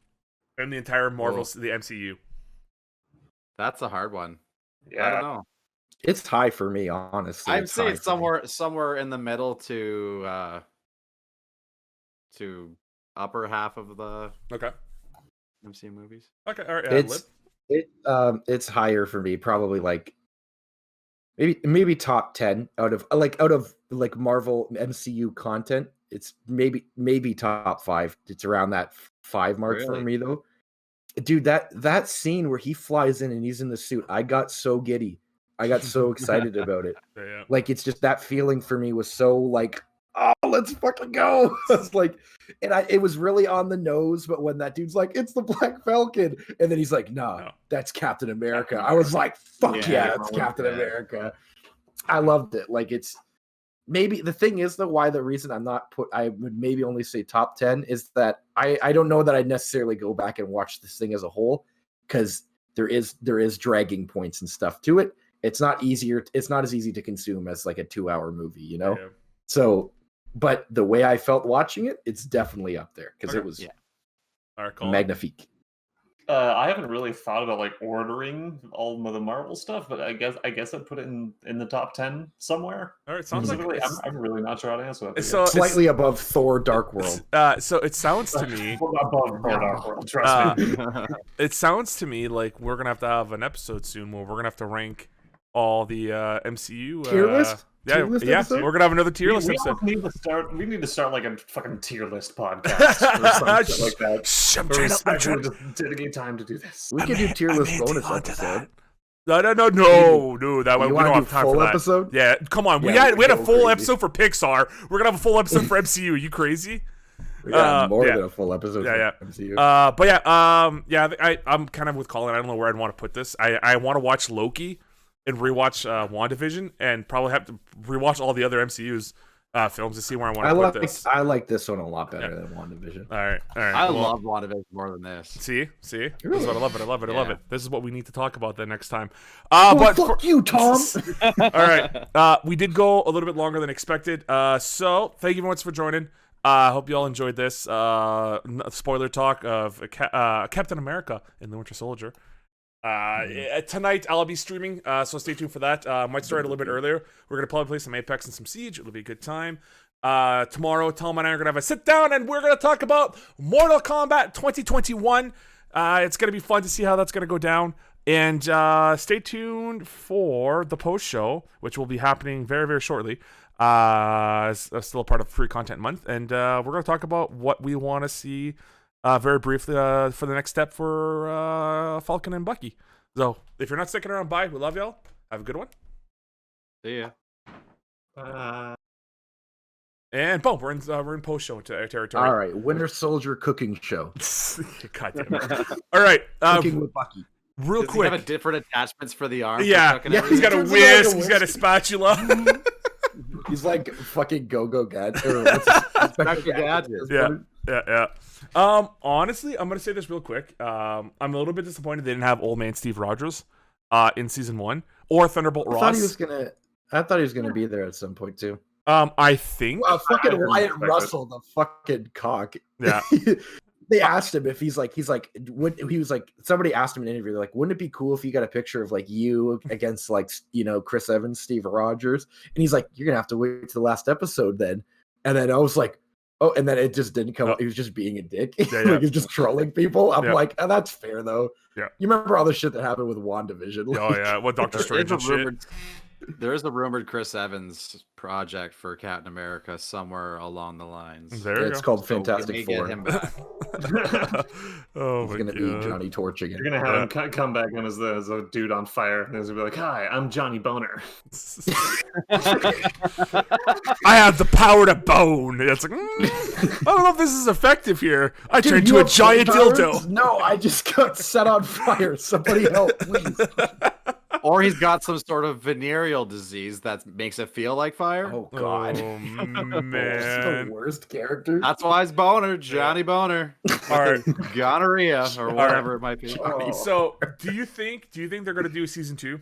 In the entire Marvel, the MCU. That's a hard one. I Yeah. don't know. It's high for me, honestly. I'd say high it's for me. somewhere in the middle to upper half of the Okay. MCU movies. Okay. All right. It's higher for me, probably like maybe top 10 out of Marvel MCU content. It's maybe top 5. It's around that 5 mark for Really? me though. Dude, that scene where he flies in and he's in the suit, I got so giddy. I got so excited about it. Yeah. Like, it's just that feeling for me was so like, oh, let's fucking go. It's like, and it was really on the nose, but when that dude's like, it's the Black Falcon, and then he's like, no, that's Captain America. I was like, fuck yeah, that's Captain America. I loved it. Like, it's maybe the thing is though, why the reason I would maybe only say top 10 is that I don't know that I'd necessarily go back and watch this thing as a whole, because there is dragging points and stuff to it. It's not as easy to consume as like a 2-hour movie, you know? Yeah. So, but the way I felt watching it, it's definitely up there because it was All right, Colin. magnifique. I haven't really thought about like ordering all of the Marvel stuff, but I guess I'd put it in the top 10 somewhere. All right. Sounds like Specifically, I'm really not sure how to answer that. so. Slightly above Thor: Dark World. So it sounds to me. Above Dark World, trust me. It sounds to me like we're gonna have an episode soon where we're gonna have to rank all the MCU Tier list? Yeah, Tier list yeah. episode? We're gonna have another tier list we episode. need to start like a fucking tier list podcast or something like that. Shh, I'm Where trying we to. just dedicate time to do this. We could do tier list bonus episode. No, that way You we want don't to do have time full for that. episode? Yeah, come on. Yeah, we had a go full crazy. episode for Pixar. We're gonna have a full episode for MCU. Are you crazy? Yeah, more yeah. than a full episode. Yeah, for MCU. But yeah, I'm kind of with Colin. I don't know where I'd want to put this. I want to watch Loki and rewatch WandaVision, and probably have to rewatch all the other MCU's films to see where I want to put this. I like this one a lot better than WandaVision. All right. I well, love WandaVision more than this. See, this is what I love it. I love Yeah. it. This is what we need to talk about the next time. Well, fuck you, Tom. All right. We did go a little bit longer than expected. So thank you very much for joining. I hope you all enjoyed this spoiler talk of Captain America and the Winter Soldier. Tonight I'll be streaming, so stay tuned for that. Might start a little bit earlier. We're gonna probably play some Apex and some Siege. It'll be a good time. Tomorrow, Tom and I are gonna have a sit down, and we're gonna talk about Mortal Kombat 2021. It's gonna be fun to see how that's gonna go down. And stay tuned for the post show, which will be happening very, very shortly. It's still a part of Free Content Month, and we're going to talk about what we want to see very briefly for the next step for Falcon and Bucky. So if you're not sticking around, bye. We love y'all. Have a good one. See ya. And boom, we're in post show territory. All right, Winter Soldier cooking show. God damn it. All right, Cooking with Bucky. real Does quick. he have different attachments for the arm? Yeah, for cooking yeah, he's everything? got a Turns into like a whisk. He's got a spatula. He's like fucking go-go gadget. Or what's his- Inspector Gadget. Yeah. Honestly, I'm gonna say this real quick. I'm a little bit disappointed they didn't have old man Steve Rogers in season 1 or Thunderbolt I Ross. thought he was gonna be there at some point too. I think. Fucking I didn't Wyatt expect it. Russell, the fucking cock. Yeah. they asked him if he's like, somebody asked him in an interview, they're like, wouldn't it be cool if you got a picture of like you against like, you know, Chris Evans, Steve Rogers? And he's like, you're gonna have to wait to the last episode then. And then I was like, oh, and then it just didn't come up. He was just being a dick. Like he's just trolling people. I'm like, oh, that's fair though. Yeah. You remember all the shit that happened with WandaVision? Like, oh yeah, what Doctor Strange and shit. There is a rumored Chris Evans project for Captain America somewhere along the lines. There you it's go. called Fantastic Four. Get him back. Oh He's my gonna God. be Johnny Torch again. You're gonna have him come back in as a dude on fire, and he's gonna be like, "Hi, I'm Johnny Boner." I have the power to bone. It's like, I don't know if this is effective here. I Dude, turned you into a have giant flamethrowers? dildo. No, I just got set on fire. Somebody help, please. Or he's got some sort of venereal disease that makes it feel like fire. Oh God. Oh It's man. the worst character. That's why it's Boner, Johnny Boner. All right. Gonorrhea or whatever it might be. Oh. So, do you think they're gonna do season 2?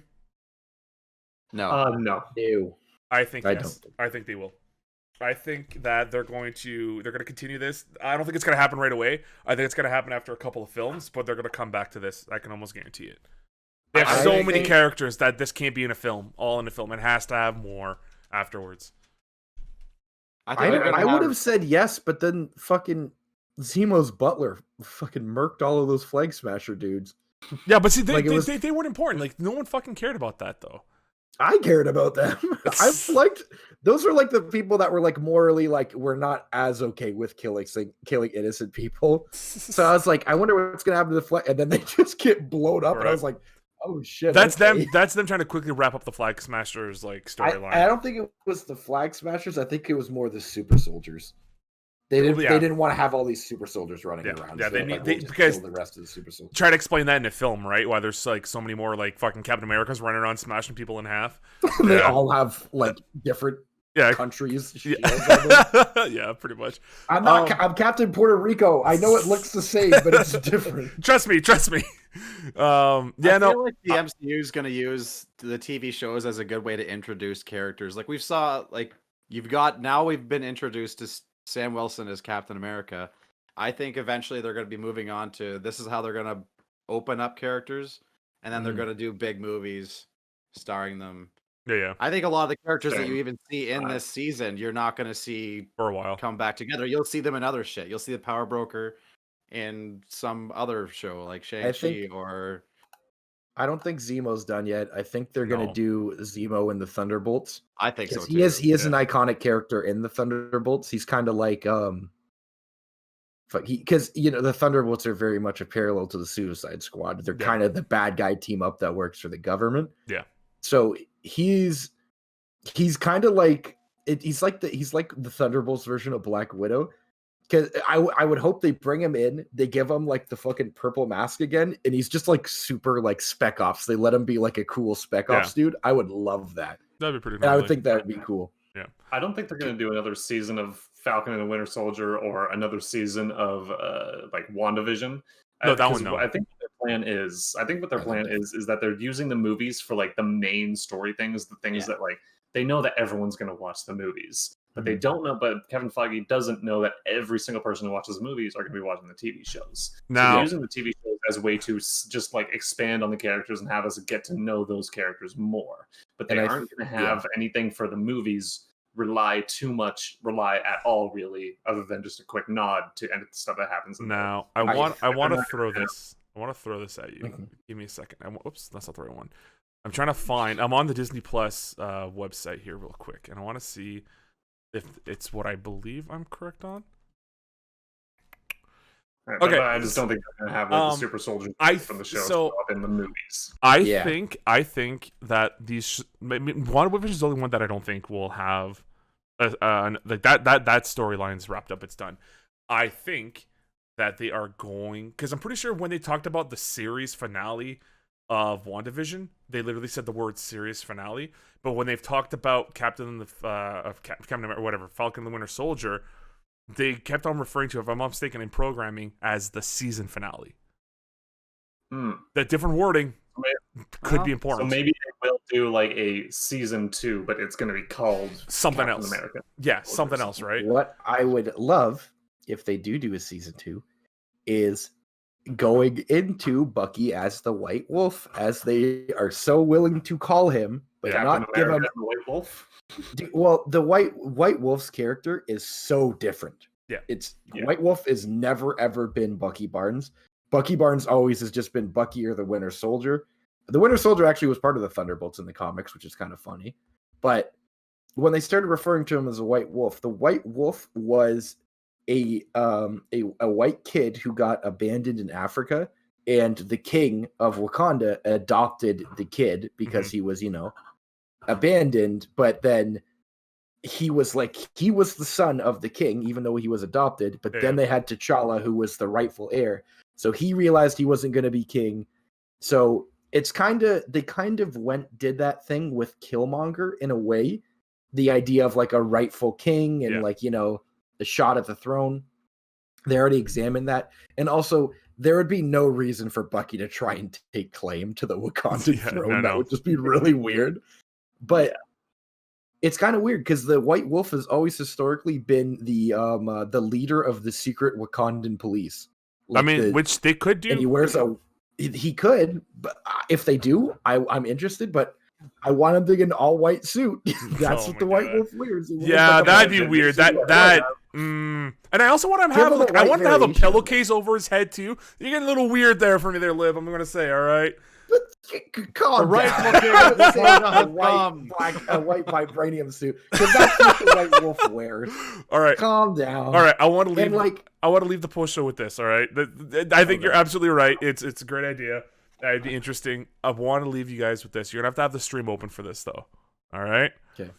No. No. Ew. I think I yes. don't think- I think they will. I think that they're going to continue this. I don't think it's gonna happen right away. I think it's gonna happen after a couple of films, but they're gonna come back to this. I can almost guarantee it. They have I so many think- characters that this can't be in a film, all in a film. It has to have more afterwards. I would have said yes, but then fucking Zemo's butler fucking murked all of those Flag Smasher dudes. Yeah, but see, they, Like, it was- they weren't important. Like, no one fucking cared about that, though. I cared about them. I liked those were like the people that were like morally like we're not as okay with killing innocent people. So I was like, I wonder what's gonna happen to the flag, and then they just get blown up, and I Right. was like, oh shit. That's okay. them. That's them trying to quickly wrap up the Flag Smashers like storyline. I don't think it was the Flag Smashers. I think it was more the Super Soldiers. They didn't. Yeah. They didn't want to have all these super soldiers running around. Yeah, so they they're need- like, they- we'll just because- kill the rest of the super soldiers. Try to explain that in a film, right? Why there's like so many more like fucking Captain Americas running around smashing people in half. They Yeah. all have like different Yeah, countries. yeah, shields on them. yeah, pretty much. I'm not. I'm Captain Puerto Rico. I know it looks the same, but it's different. Trust me. Yeah, I no. feel like the MCU is going to use the TV shows as a good way to introduce characters. Like we've been introduced to Sam Wilson as Captain America. I think eventually they're going to be moving on to this is how they're going to open up characters, and then they're going to do big movies starring them. Yeah, I think a lot of the characters that Same. you even see in this season, you're not going to see for a while. come back together. You'll see them in other shit. You'll see the Power Broker in some other show like Shang-Chi think- or I don't think Zemo's done yet. I think they're No. gonna do Zemo in the Thunderbolts. I think so Because too. he is an iconic character in the Thunderbolts. He's kind of like because the Thunderbolts are very much a parallel to the Suicide Squad. They're Yeah. kind of the bad guy team up that works for the government. Yeah. So he's kind of like he's like the Thunderbolts version of Black Widow. Because I would hope they bring him in, they give him like the fucking purple mask again, and he's just like super like Spec Ops. They let him be like a cool Spec Ops dude. I would love that. That'd be pretty. And I would gnarly. think that would be cool. I don't think they're going to do another season of Falcon and the Winter Soldier or another season of like WandaVision. No, that one, because no. I think what their plan is. I think what their plan is that they're using the movies for like the main story things, the things that like they know that everyone's going to watch the movies, but they don't know. But Kevin Feige doesn't know that every single person who watches the movies are going to be watching the TV shows. So Now- they're using the TV shows as a way to just like expand on the characters and have us get to know those characters more. But they And aren't going to have anything for the movies rely at all, really, other than just a quick nod to end stuff that happens. In Now, I want to throw this. I want to throw this at you. Mhm. Give me a second. Oops, that's not the right one. I'm trying to find. I'm on the Disney Plus website here, real quick, and I want to see if it's what I believe I'm correct on. Right, Okay. but I just don't think they're going to have like, the super soldiers from the show show up in the movies. I think that these WandaVision is the only one that I don't think will have like that storyline's wrapped up. It's done. I think that they are going because I'm pretty sure when they talked about the series finale of WandaVision, they literally said the word series finale. But when they've talked about Captain America, whatever, Falcon and the Winter Soldier, they kept on referring to, if I'm not mistaken, in programming as the season finale. That different wording could be So important. maybe they will do like a season 2, but it's going to be called Something Captain else. America. Yeah, something else, right? What I would love if they do a season 2 is going into Bucky as the White Wolf, as they are so willing to call him, but not give him. The White Wolf. Well, the White Wolf's character is so different. Yeah. White Wolf has never ever been Bucky Barnes. Bucky Barnes always has just been Bucky or the Winter Soldier. The Winter Soldier actually was part of the Thunderbolts in the comics, which is kind of funny. But when they started referring to him as a White Wolf, the White Wolf was a white kid who got abandoned in Africa, and the king of Wakanda adopted the kid because he was, abandoned, but then he was the son of the king, even though he was adopted. But then they had T'Challa, who was the rightful heir. So he realized he wasn't going to be king. So they kind of did that thing with Killmonger in a way, the idea of like a rightful king and the shot at the throne. They already examined that. And also there would be no reason for Bucky to try and take claim to the Wakandan throne. That would just be really weird. But it's kind of weird because the White Wolf has always historically been the leader of the secret Wakandan police. Which they could do. And he wears he could, but if they do, I'm interested. But I want him to get an all white suit. That's what the White Wolf wears. That'd be weird. And I also want him to have a pillowcase over his head too. You're getting a little weird there for me, there, Liv. I'm gonna say, all right. Calm down. A white vibranium suit, because that's what the White Wolf wears. All right, calm down. All right, I want to leave. I want to leave the post show with this. All right, I think you're absolutely right. It's a great idea. That'd be interesting. I want to leave you guys with this. You're gonna have to have the stream open for this, though. All right. Okay.